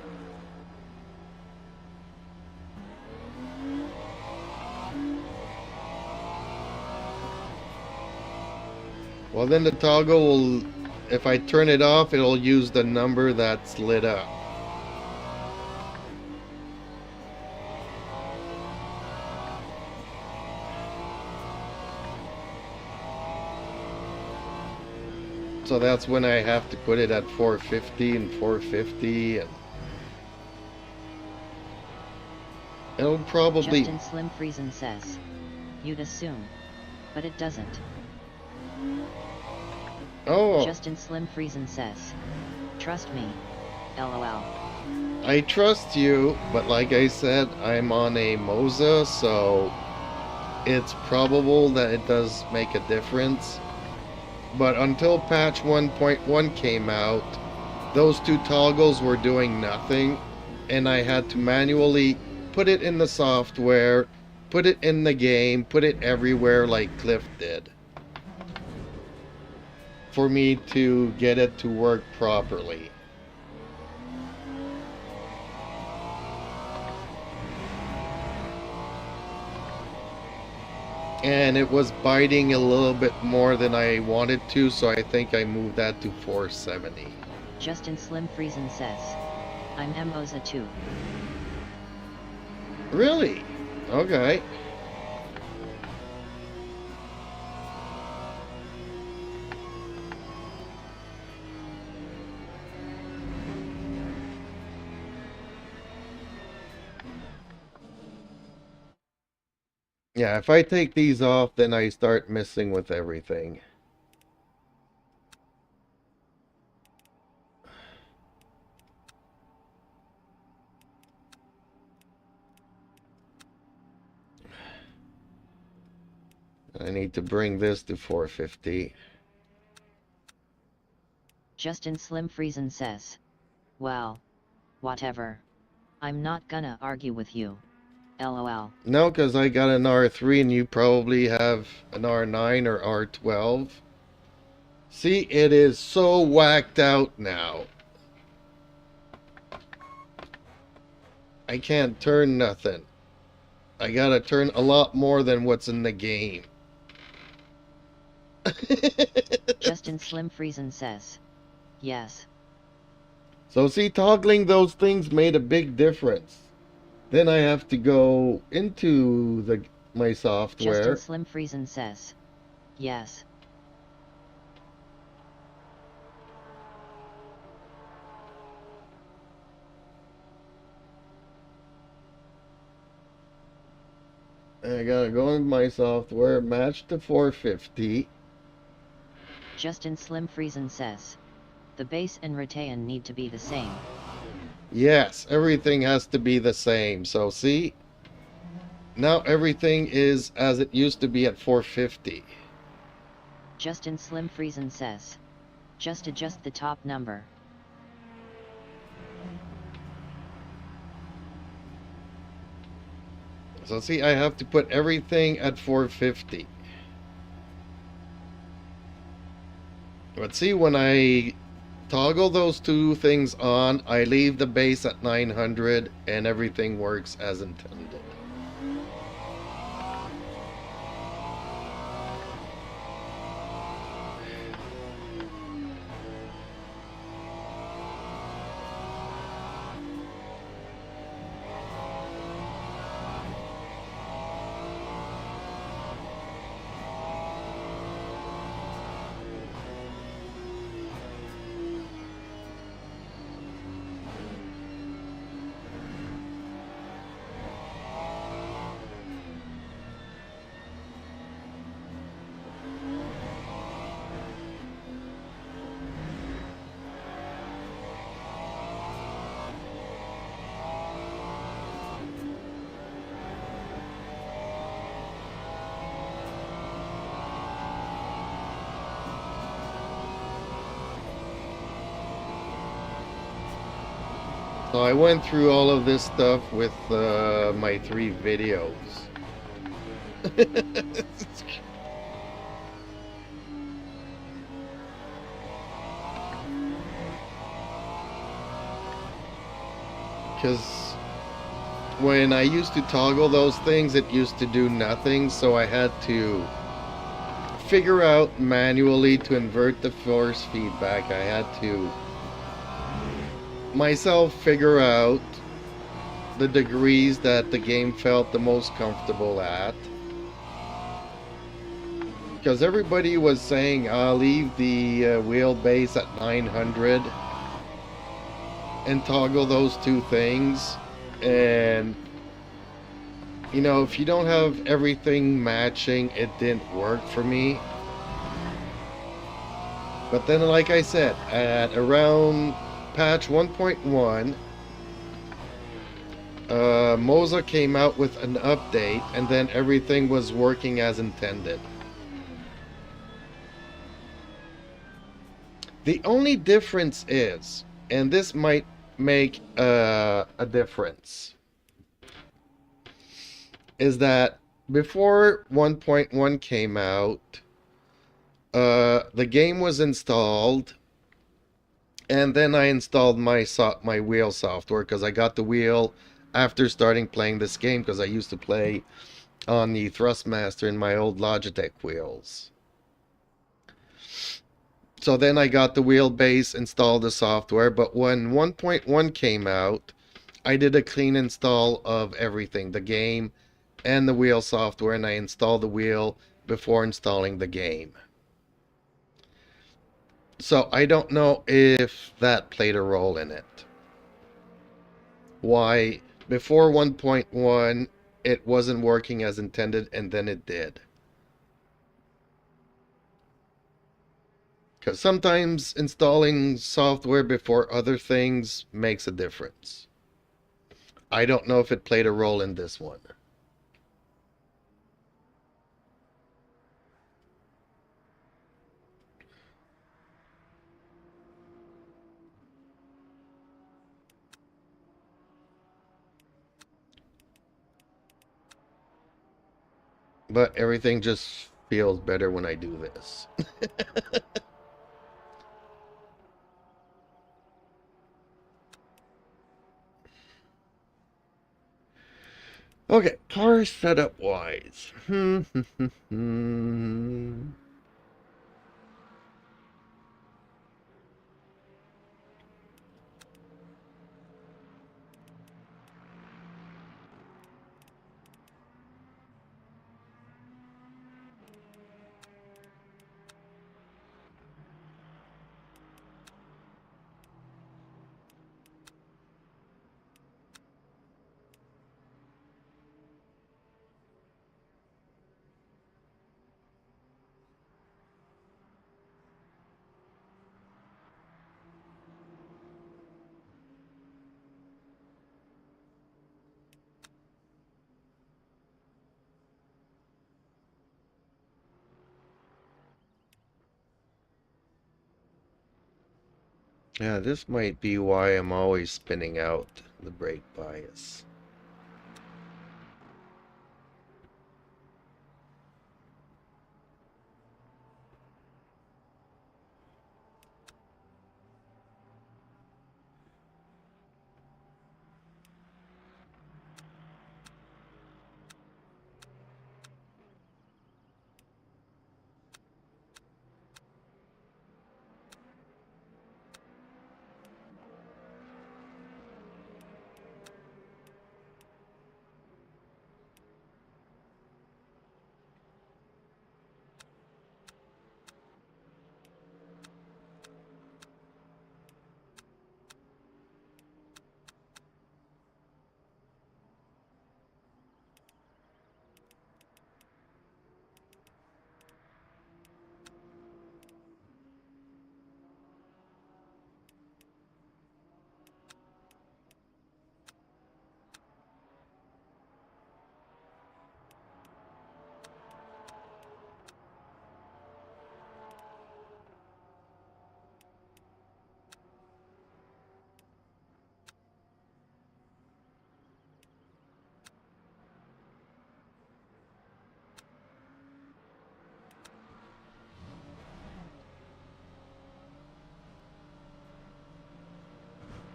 well, then the toggle will, if I turn it off, it'll use the number that's lit up. So that's when I have to put it at 450 and 450, and it'll probably... Justin Slim Friesen says. You'd assume. But it doesn't. Oh, Justin Slim Friesen says. Trust me. LOL. I trust you, but like I said, I'm on a Moza, so it's probable that it does make a difference. But until patch 1.1 came out, those two toggles were doing nothing, and I had to manually put it in the software, put it in the game, put it everywhere like Cliff did, for me to get it to work properly. And it was biting a little bit more than I wanted to, so I think I moved that to 470. Justin Slim Friesen says. I'm Moza too. Really? Okay. Yeah, if I take these off, then I start messing with everything. I need to bring this to 450. Justin Slim Friesen says. Well. Whatever. I'm not gonna argue with you. LOL. No, because I got an R3 and you probably have an R9 or R12. See, it is so whacked out now. I can't turn nothing. I gotta turn a lot more than what's in the game. Justin Slim Friesen says. Yes. So see, toggling those things made a big difference. Then I have to go into my software. Justin Slim Friesen says. Yes. I gotta go in my software, match to 450. Justin Slim Friesen says. The base and rattan need to be the same. Yes, everything has to be the same. So see, now everything is as it used to be at 450. Justin Slim Friesen says. Just adjust the top number. So see, I have to put everything at 450. But see, when I toggle those two things on, I leave the base at 900 and everything works as intended. So I went through all of this stuff with my 3 videos. Because when I used to toggle those things, it used to do nothing, so I had to figure out manually to invert the force feedback. I had to myself figure out the degrees that the game felt the most comfortable at. Because everybody was saying, leave the wheelbase at 900 and toggle those two things. And, you know, if you don't have everything matching, it didn't work for me. But then, like I said, at around patch 1.1, Moza came out with an update, and then everything was working as intended. The only difference is, and this might make a difference, is that before 1.1 came out, the game was installed, and then I installed my wheel software, because I got the wheel after starting playing this game, because I used to play on the Thrustmaster in my old Logitech wheels. So then I got the wheelbase, installed the software, but when 1.1 came out, I did a clean install of everything, the game and the wheel software, and I installed the wheel before installing the game. So I don't know if that played a role in it. Why before 1.1 it wasn't working as intended, and then it did. Because sometimes installing software before other things makes a difference. I don't know if it played a role in this one. But everything just feels better when I do this. Okay, car setup wise. Yeah, this might be why I'm always spinning out the brake bias.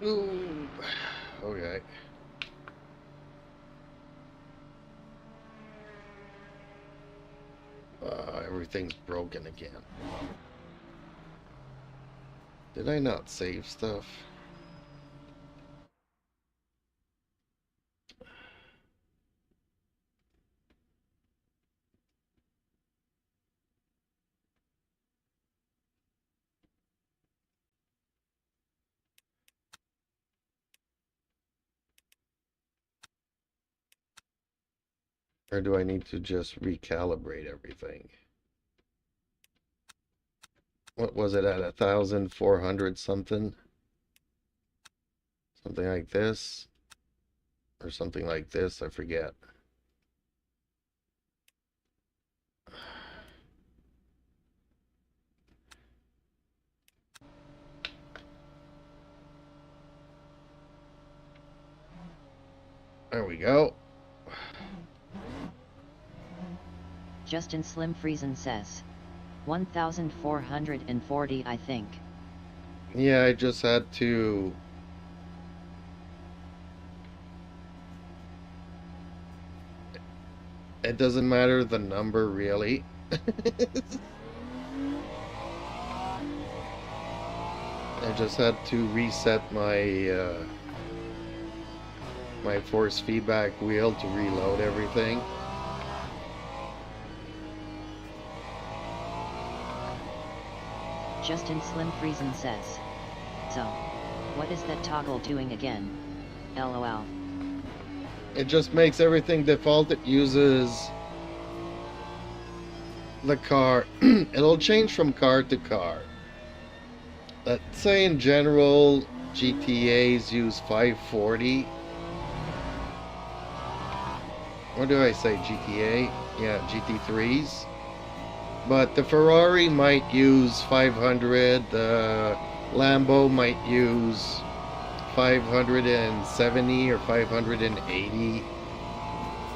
Ooh, okay. Everything's broken again. Did I not save stuff? Or do I need to just recalibrate everything? What was it at 1,400 something? Something like this? Or something like this, I forget. There we go. Justin Slim Friesen says. 1,440 I think. Yeah, I just had to... It doesn't matter the number, really. I just had to reset my my force feedback wheel to reload everything. Justin Slim Friesen says. So, what is that toggle doing again? LOL. It just makes everything default. It uses the car. It'll change from car to car. Let's say in general, GTAs use 540. What do I say, GTA? Yeah, GT3s. But the Ferrari might use 500, the Lambo might use 570 or 580.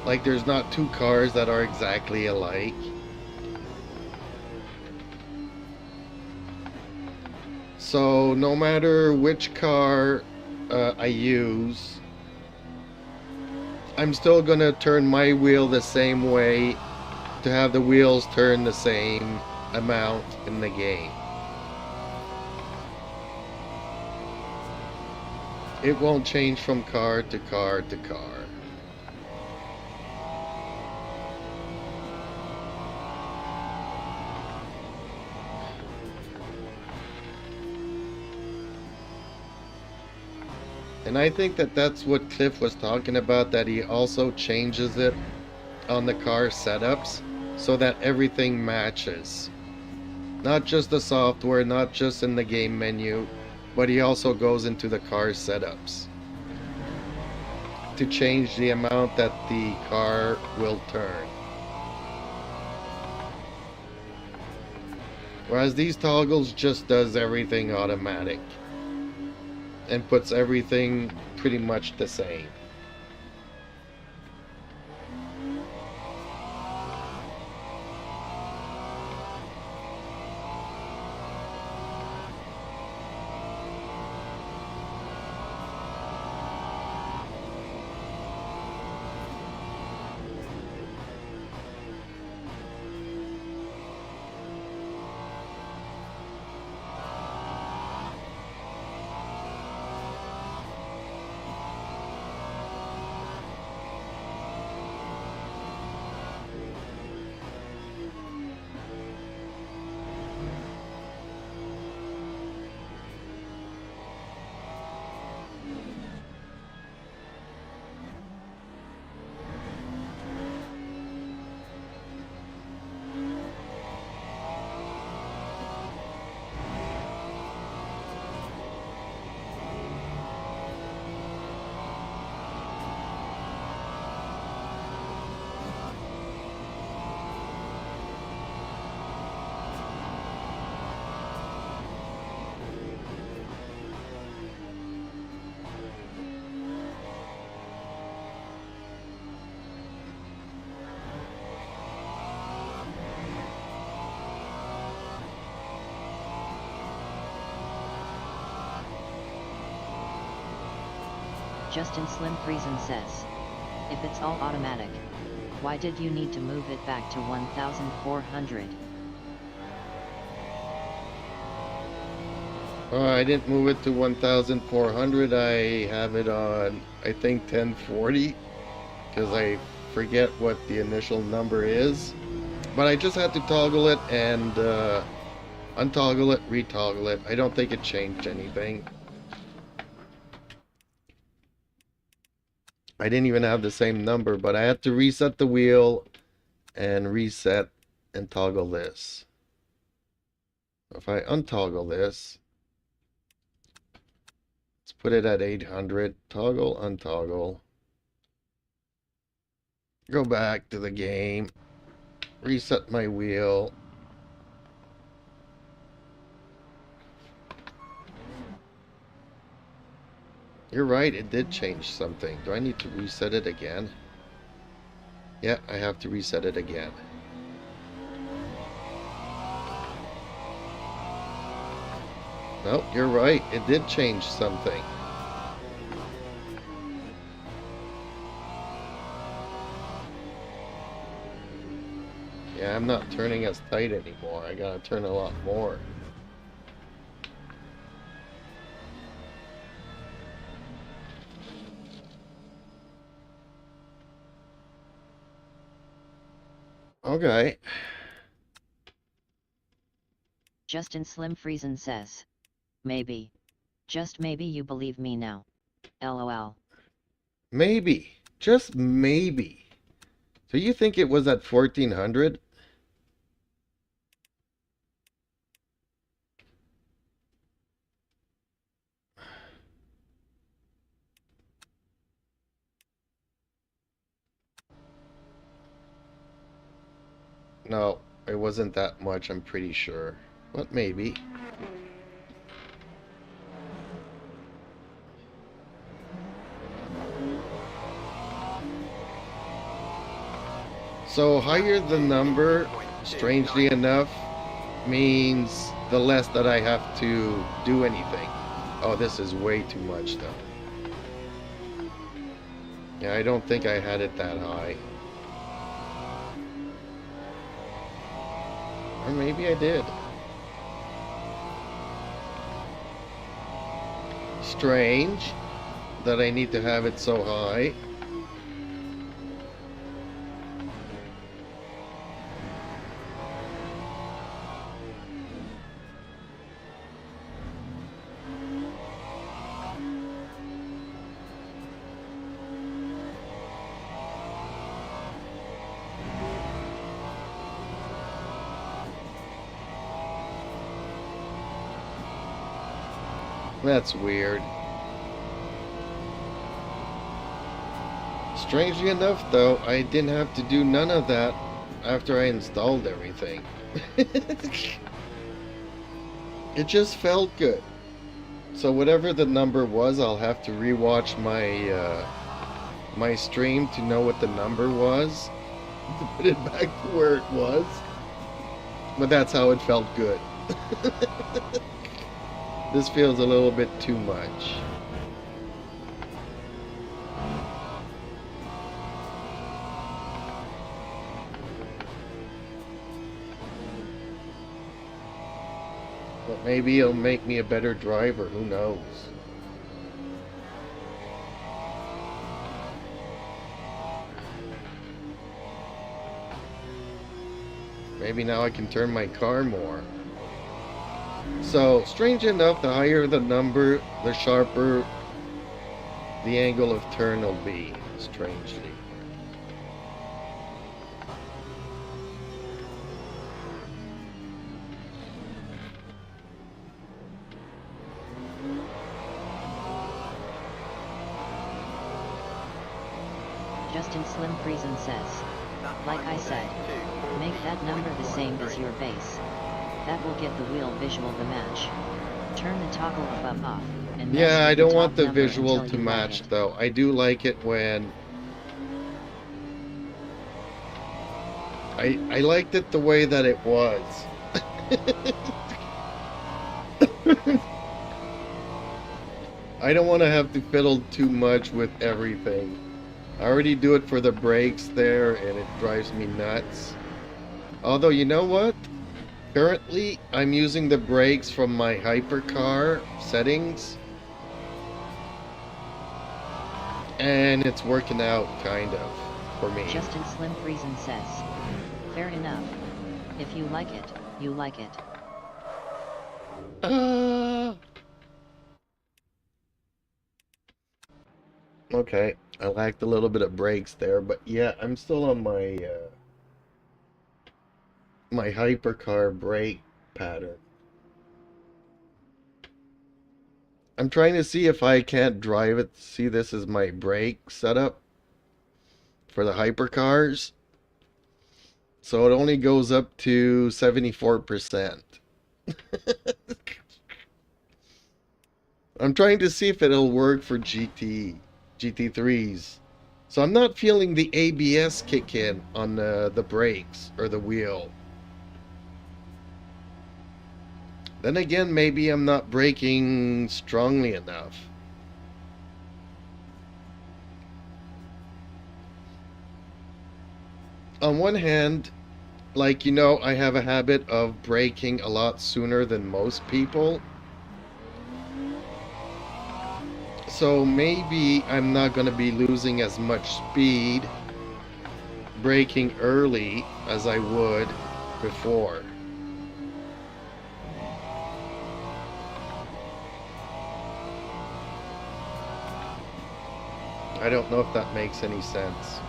Like, there's not two cars that are exactly alike. So no matter which car I use, I'm still gonna turn my wheel the same way to have the wheels turn the same amount in the game. It won't change from car to car to car. And I think that that's what Cliff was talking about, that he also changes it on the car setups so that everything matches. Not just the software, not just in the game menu, but he also goes into the car setups to change the amount that the car will turn. Whereas these toggles just does everything automatic. and puts everything pretty much the same. Justin Slim Friesen says, if it's all automatic, why did you need to move it back to 1,400? I didn't move it to 1,400. I have it on, I think, 1040, because I forget what the initial number is. But I just had to toggle it and untoggle it, retoggle it. I don't think it changed anything. I didn't even have the same number, but I had to reset the wheel and reset and toggle this. If I untoggle this, let's put it at 800, toggle, untoggle, go back to the game, reset my wheel. You're right, it did change something. Do I need to reset it again? Yeah, I have to reset it again. Nope, you're right, it did change something. Yeah, I'm not turning as tight anymore. I gotta turn a lot more. Okay. Justin Slim Friesen says, maybe. Just maybe you believe me now. LOL. Maybe. Just maybe. So you think it was at 1,400? No, it wasn't that much, I'm pretty sure. But maybe. So higher the number, strangely enough, means the less that I have to do anything. Oh, this is way too much though. Yeah, I don't think I had it that high. Or maybe I did. Strange that I need to have it so high. That's weird. Strangely enough, though, I didn't have to do none of that after I installed everything. It just felt good. So whatever the number was, I'll have to rewatch my stream to know what the number was to put it back to where it was. But that's how it felt good. This feels a little bit too much. But maybe it'll make me a better driver, who knows? Maybe now I can turn my car more. So, strange enough, the higher the number, the sharper the angle of turn will be, strangely. Justin Slim Friesen says, like I said, make that number the same as your base. That will give the wheel visual the match. Turn the toggle above off. And Yeah, I don't want the number visual until to you like match it. though. I do like it when I liked it the way that it was. I don't want to have to fiddle too much with everything. I already do it for the brakes there and it drives me nuts. Although, you know what? Currently, I'm using the brakes from my hypercar settings. And it's working out, kind of, for me. Justin Slim Friesen says, fair enough. If you like it, you like it. Okay, I lacked a little bit of brakes there, but yeah, I'm still on my my hypercar brake pattern. I'm trying to see if I can't drive it. See, this is my brake setup for the hypercars. So it only goes up to 74%. I'm trying to see if it'll work for GT3s. So I'm not feeling the ABS kick in on the brakes or the wheel. Then again, maybe I'm not braking strongly enough. On one hand, like, you know, I have a habit of braking a lot sooner than most people. So maybe I'm not going to be losing as much speed braking early as I would before. I don't know if that makes any sense.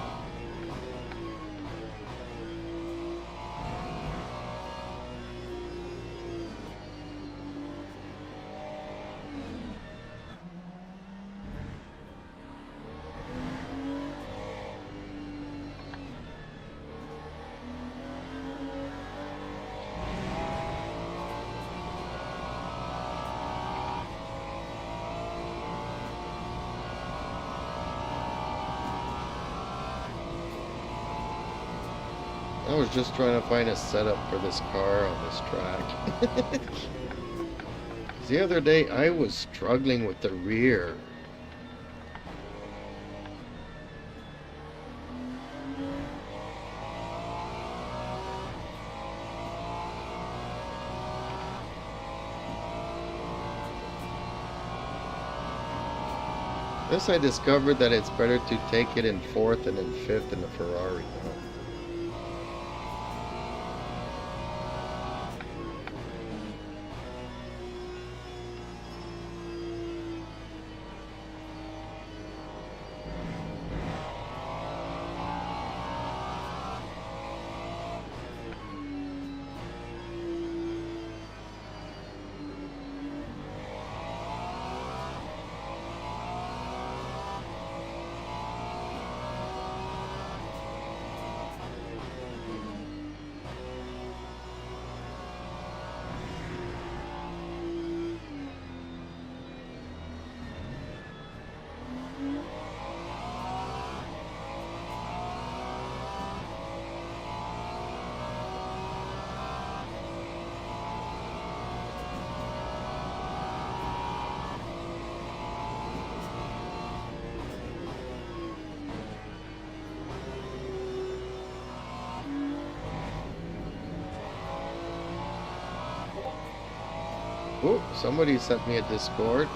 I was just trying to find a setup for this car on this track. The other day I was struggling with the rear. This I discovered that it's better to take it in fourth and in fifth in the Ferrari. Oh, somebody sent me a Discord.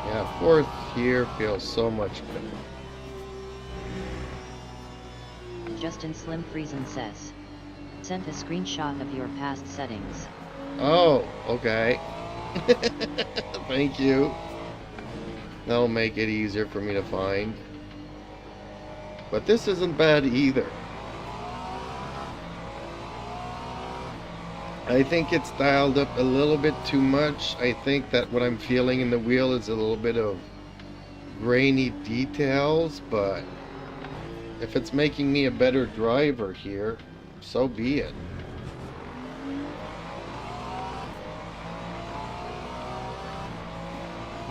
Yeah, fourth here feels so much better. Justin Slim Friesen says. Sent a screenshot of your past settings. Oh, okay. Thank you. That'll make it easier for me to find. But this isn't bad either. I think it's dialed up a little bit too much. I think that what I'm feeling in the wheel is a little bit of grainy details, but if it's making me a better driver here, so be it.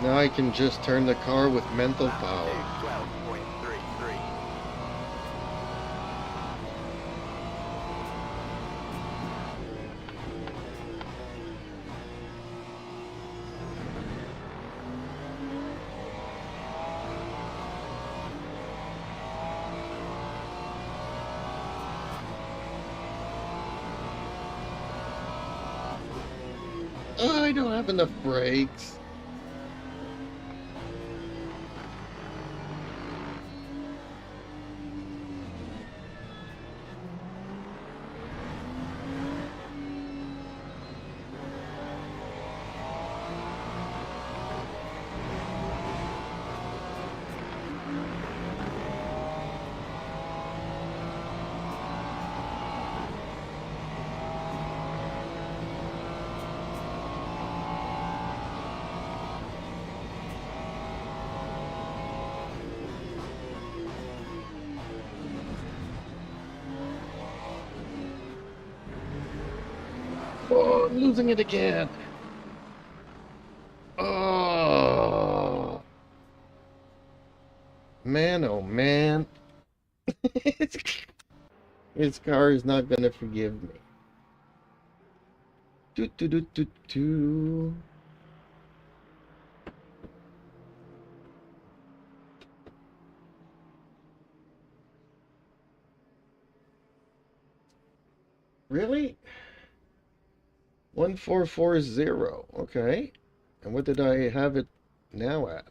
Now I can just turn the car with mental power. 12.33. Oh, I don't have enough brakes. Oh, I'm losing it again. Oh, man, oh man. This car is not gonna forgive me. Do do do do do. Really? 1440. Okay. And what did I have it now at?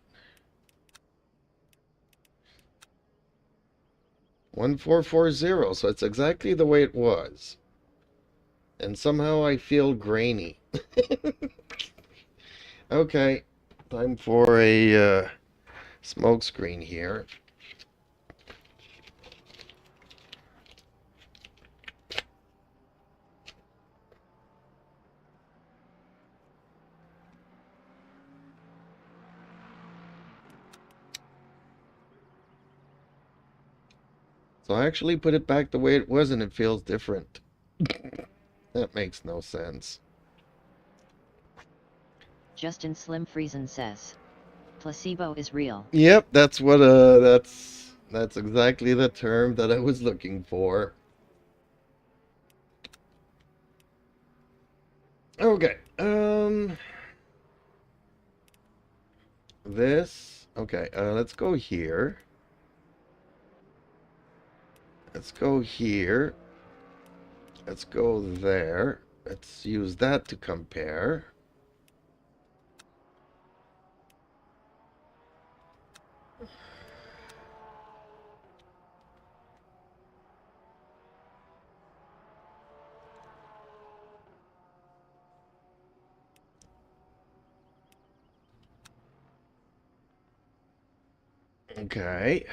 1440. So it's exactly the way it was. And somehow I feel grainy. Okay. Time for a smoke screen here. So I actually put it back the way it was and it feels different. That makes no sense. Justin Slim Friesen says. Placebo is real. Yep, that's what that's exactly the term that I was looking for. Okay. This. Okay, let's go here. Let's go here. Let's go there. Let's use that to compare. Okay.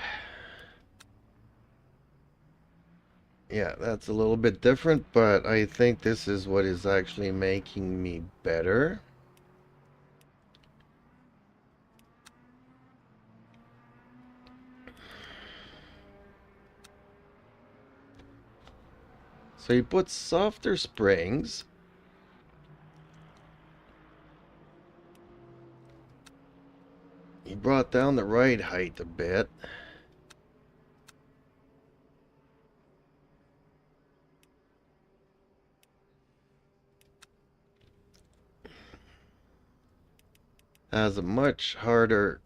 Yeah, that's a little bit different, but I think this is what is actually making me better. So you put softer springs. He brought down the ride height a bit. Has a much harder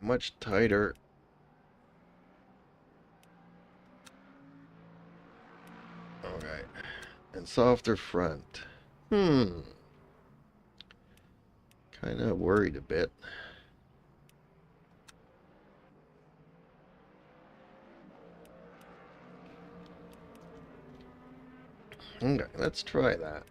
much tighter. Alright. And softer front. Kind of worried a bit. Okay, let's try that.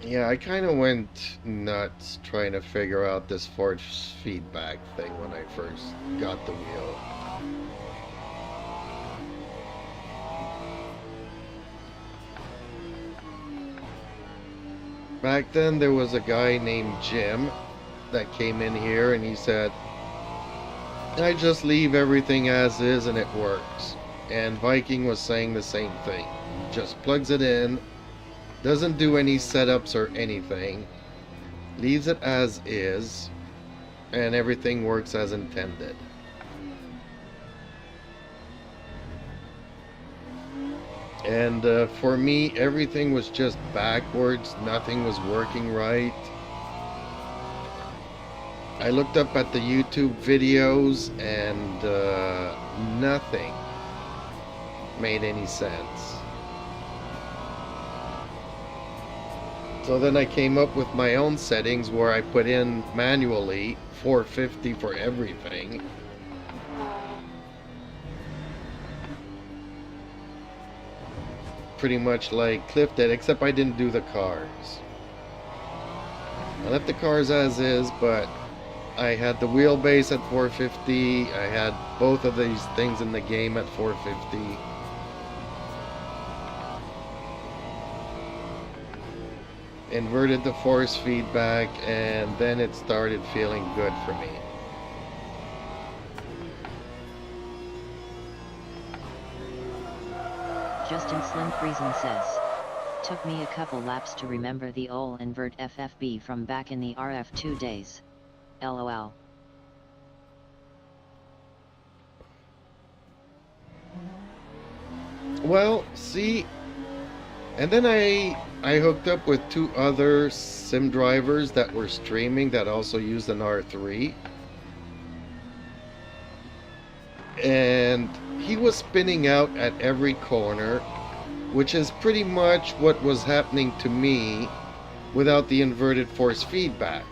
Yeah, I kind of went nuts trying to figure out this force feedback thing when I first got the wheel. Back then there was a guy named Jim that came in here and he said, I just leave everything as is and it works. And Viking was saying the same thing. He just plugs it in, doesn't do any setups or anything, leaves it as is, and everything works as intended. And for me, everything was just backwards, nothing was working right. I looked up at the YouTube videos and nothing made any sense. So then I came up with my own settings where I put in manually 450 for everything. Pretty much like Cliff did, except I didn't do the cars. I left the cars as is, but I had the wheelbase at 450. I had both of these things in the game at 450. Inverted the force feedback, and then it started feeling good for me. Justin Slim Friesen says, took me a couple laps to remember the ol' invert FFB from back in the RF2 days. LOL. Well, see, and then I hooked up with two other sim drivers that were streaming that also used an R3. And he was spinning out at every corner, which is pretty much what was happening to me without the inverted force feedback.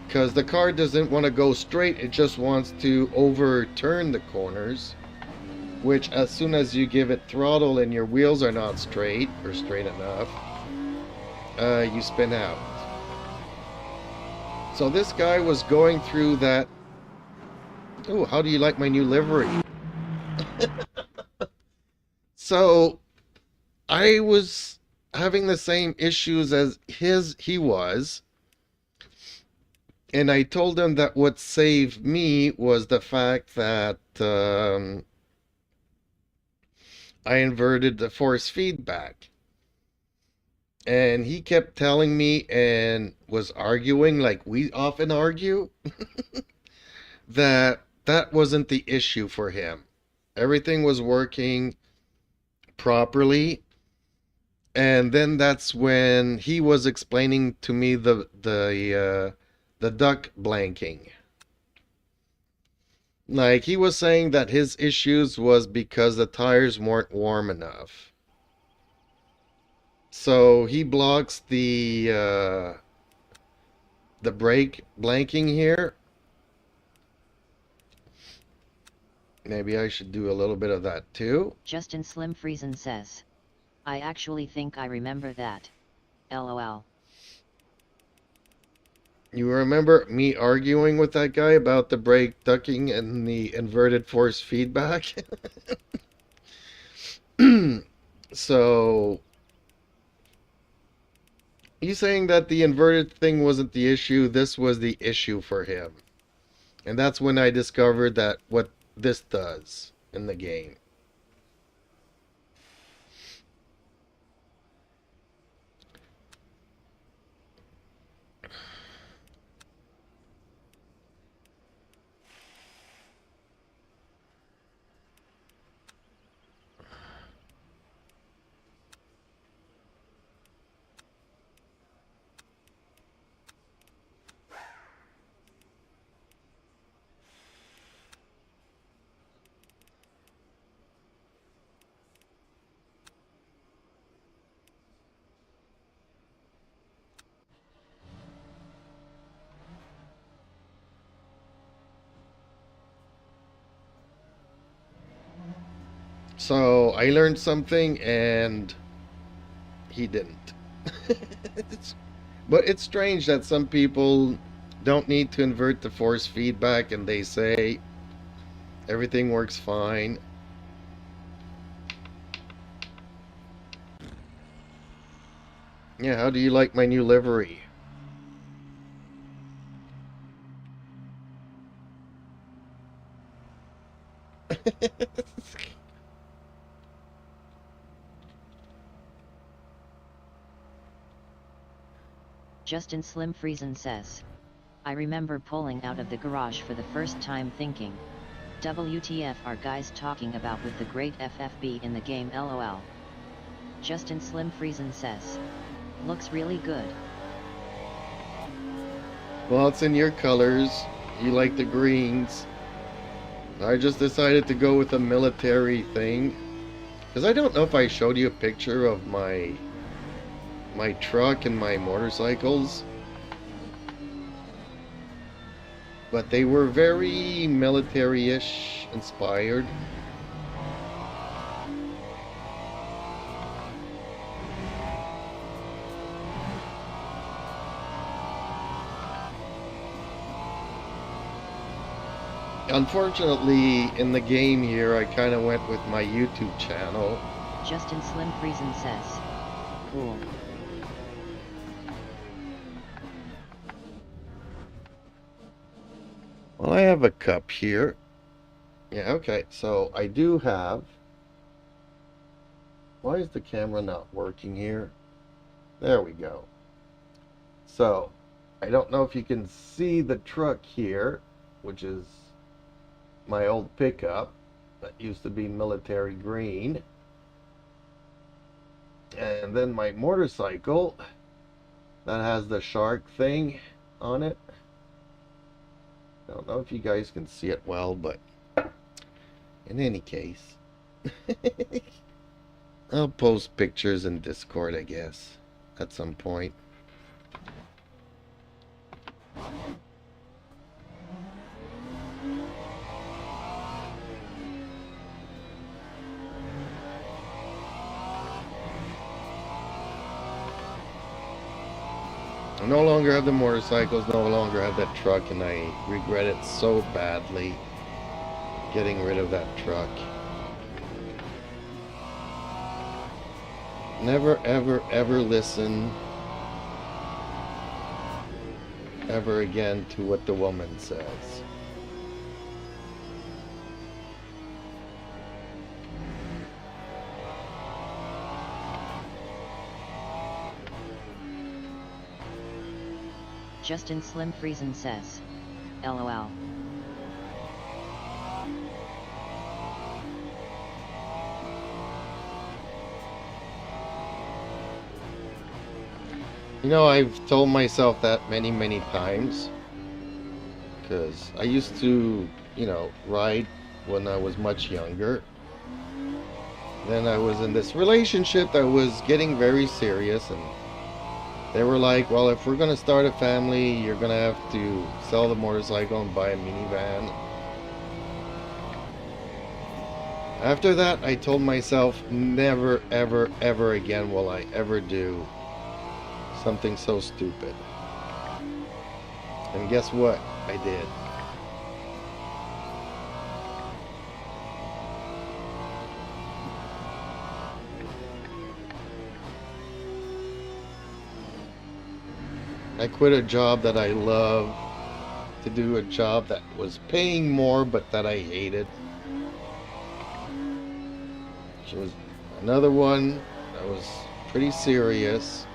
Because the car doesn't want to go straight, it just wants to overturn the corners, which as soon as you give it throttle and your wheels are not straight or straight enough, you spin out. So this guy was going through that. Oh, how do you like my new livery? So I was having the same issues as he was. And I told him that what saved me was the fact that I inverted the force feedback. And he kept telling me and was arguing like we often argue that that wasn't the issue for him. Everything was working properly. And then that's when he was explaining to me the duck blanking. Like he was saying that his issues was because the tires weren't warm enough. So he blocks the brake blanking here. Maybe I should do a little bit of that too. Justin Slim Friesen says, I actually think I remember that. LOL. You remember me arguing with that guy about the brake ducking and the inverted force feedback? So he's saying that the inverted thing wasn't the issue, this was the issue for him. And that's when I discovered that what this does in the game. So I learned something and he didn't. But it's strange that some people don't need to invert the force feedback and they say everything works fine. Yeah, how do you like my new livery? Justin Slim Friesen says, I remember pulling out of the garage for the first time thinking, WTF are guys talking about with the great FFB in the game LOL. Justin Slim Friesen says, looks really good. Well, it's in your colors. You like the greens. I just decided to go with a military thing. Because I don't know if I showed you a picture of my truck and my motorcycles. But they were very military-ish inspired. Unfortunately, in the game here, I kind of went with my YouTube channel. Justin Slim Friesen says, cool. Well, I have a cup here. Yeah, okay, so I do have... Why is the camera not working here? There we go. So, I don't know if you can see the truck here, which is my old pickup that used to be military green. And then my motorcycle that has the shark thing on it. I don't know if you guys can see it well, but in any case, I'll post pictures in Discord, I guess, at some point. I no longer have the motorcycles, no longer have that truck, and I regret it so badly getting rid of that truck. Never, ever, ever listen ever again to what the woman says. Justin Slim Friesen says, LOL. You know, I've told myself that many times. Because I used to, ride when I was much younger. Then I was in this relationship that was getting very serious, and they were like, well, if we're going to start a family, you're going to have to sell the motorcycle and buy a minivan. After that, I told myself, never, ever again will I ever do something so stupid. And guess what? I did. I quit a job that I loved to do a job that was paying more but that I hated. It was another one that was pretty serious.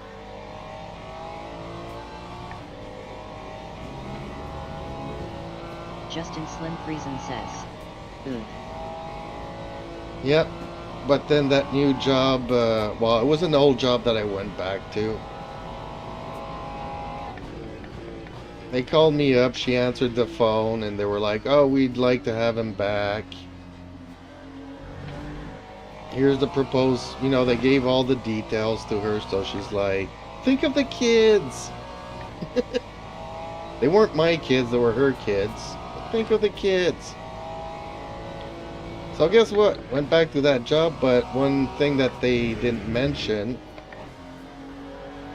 Justin Slim Friesen says, ugh. Yep, but then that new job, well, it was an old job that I went back to. They called me up, she answered the phone, and they were like, oh, we'd like to have him back. Here's the proposed, they gave all the details to her, so she's like, think of the kids. They weren't my kids, they were her kids. But think of the kids. So guess what? Went back to that job, but one thing that they didn't mention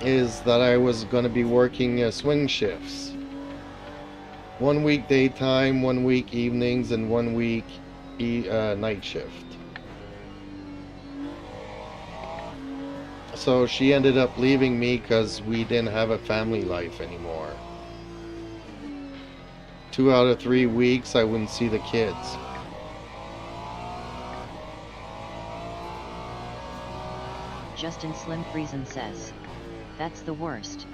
is that I was going to be working swing shifts. 1 week daytime, 1 week evenings, and 1 week night shift. So she ended up leaving me because we didn't have a family life anymore. 2 out of 3 weeks I wouldn't see the kids. Justin Slim Friesen says, that's the worst.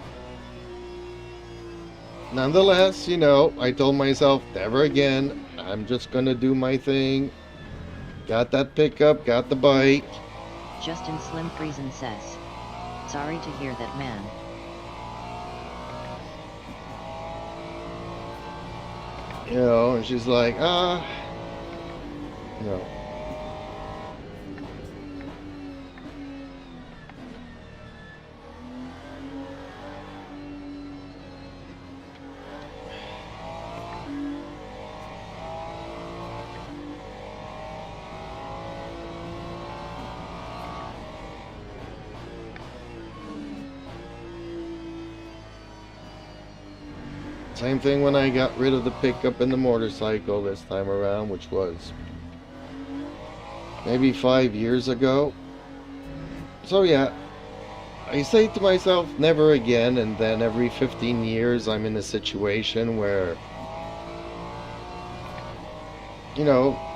Nonetheless, I told myself, never again. I'm just gonna do my thing. Got that pickup, got the bike. Justin Slim Friesen says, sorry to hear that, man. And she's like, no. Same thing when I got rid of the pickup and the motorcycle this time around, which was maybe 5 years ago. So yeah, I say to myself, never again, and then every 15 years I'm in a situation where,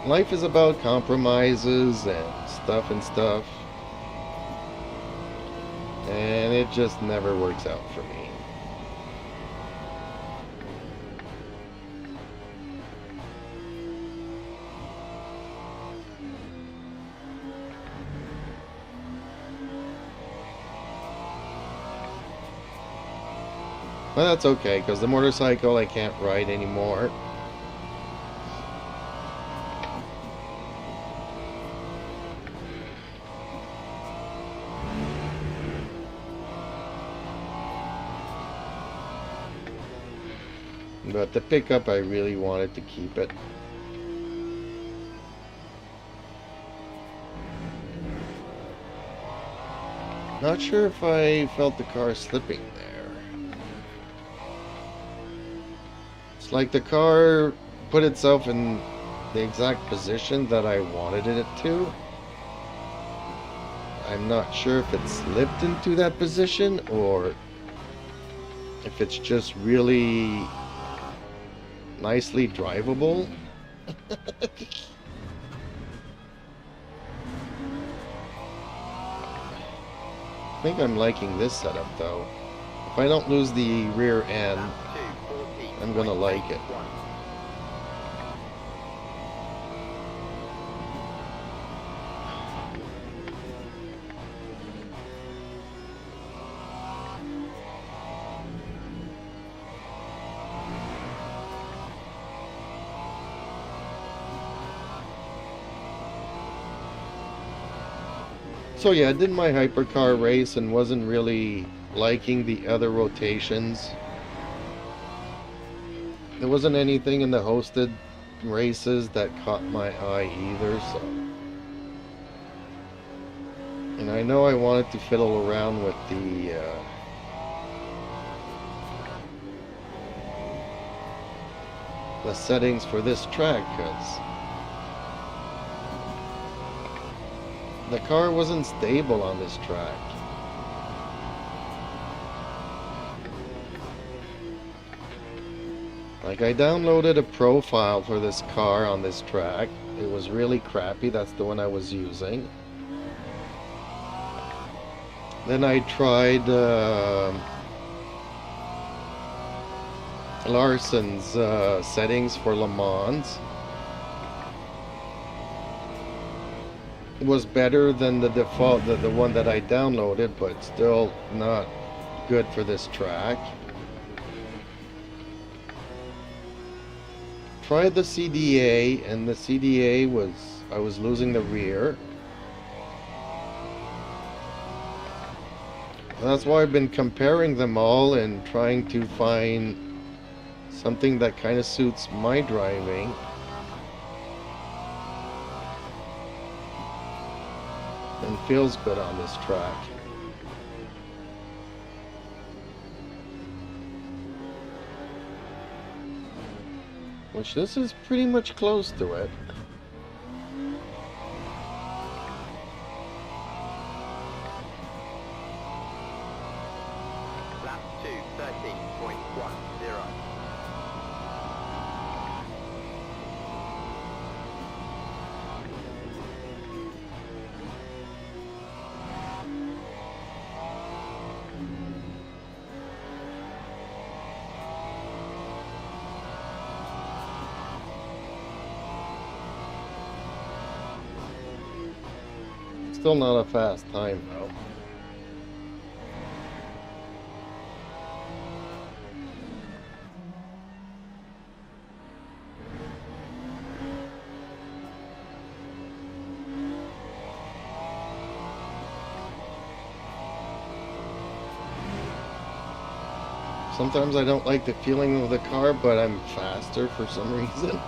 life is about compromises and stuff. And it just never works out for me. But that's okay, because the motorcycle I can't ride anymore. But the pickup, I really wanted to keep it. Not sure if I felt the car slipping there. It's like the car put itself in the exact position that I wanted it to. I'm not sure if it slipped into that position or if it's just really nicely drivable. I think I'm liking this setup though. If I don't lose the rear end, Lap 2, I'm gonna like it. 14.81. So yeah, I did my hypercar race and wasn't really liking the other rotations. There wasn't anything in the hosted races that caught my eye either, so. And I know I wanted to fiddle around with the settings for this track, because the car wasn't stable on this track. Like, I downloaded a profile for this car on this track. It was really crappy. That's the one I was using. Then I tried Larson's settings for Le Mans. It was better than the default, the one that I downloaded, but still not good for this track. Tried the CDA, and the CDA was, I was losing the rear. That's why I've been comparing them all and trying to find something that kind of suits my driving. And feels good on this track. Which this is pretty much close to it. Lap 2, 13.10. Still not a fast time though. Sometimes I don't like the feeling of the car, but I'm faster for some reason.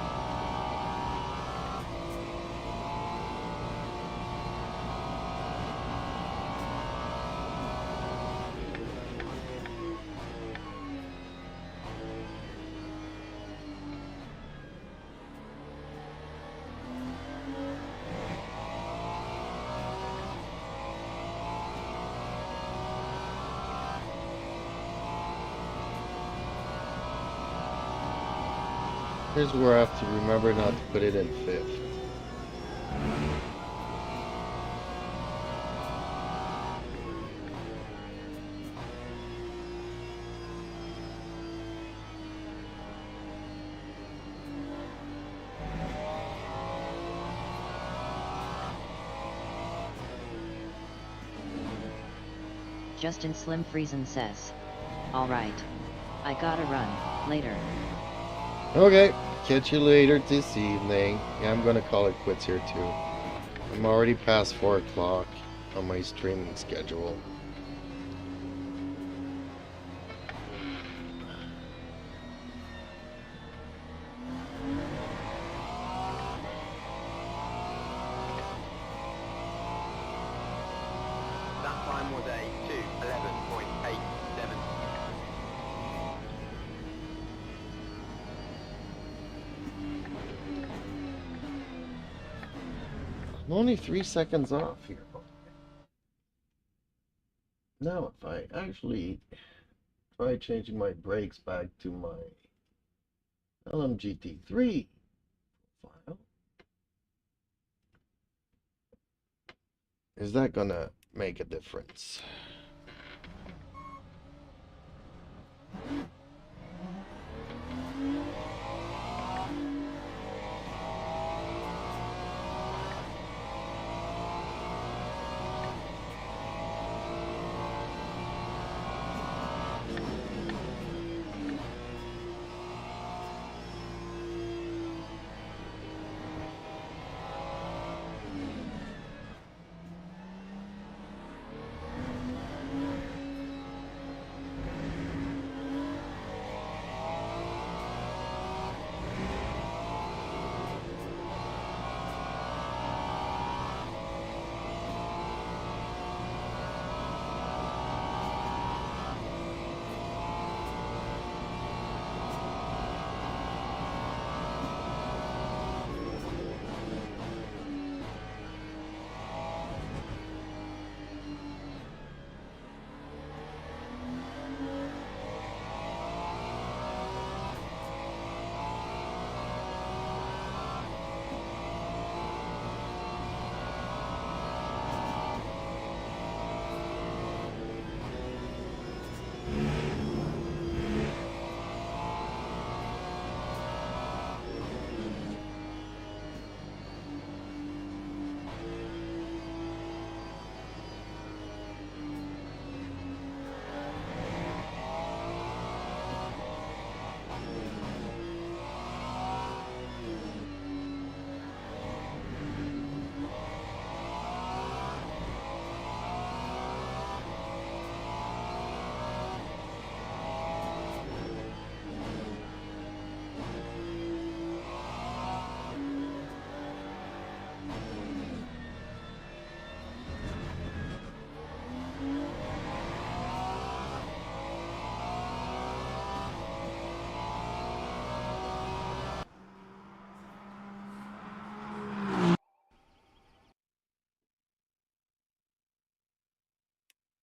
Here's where I have to remember not to put it in fifth. Justin Slim Friesen says. Alright. I gotta run, later. Okay, catch you later this evening. Yeah, I'm gonna call it quits here too. I'm already past 4 o'clock on my streaming schedule. That time was a 2:11.87. I'm only 3 seconds off here. Now if I actually try changing my brakes back to my LMGT3 file, is that gonna make a difference?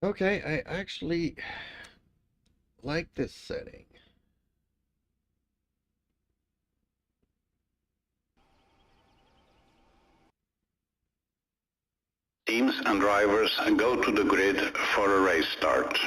Okay, I actually like this setting. Teams and drivers go to the grid for a race start.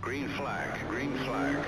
Green flag, green flag.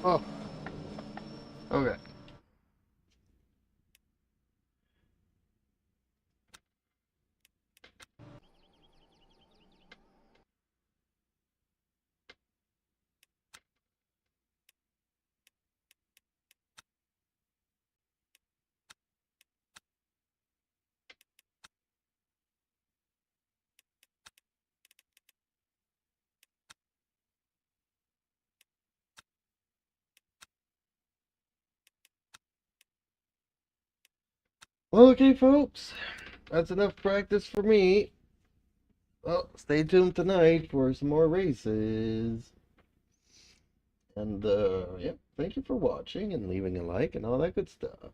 Oh, okay. Well, okay, folks. That's enough practice for me. Well, stay tuned tonight for some more races. And, yeah, thank you for watching and leaving a like and all that good stuff.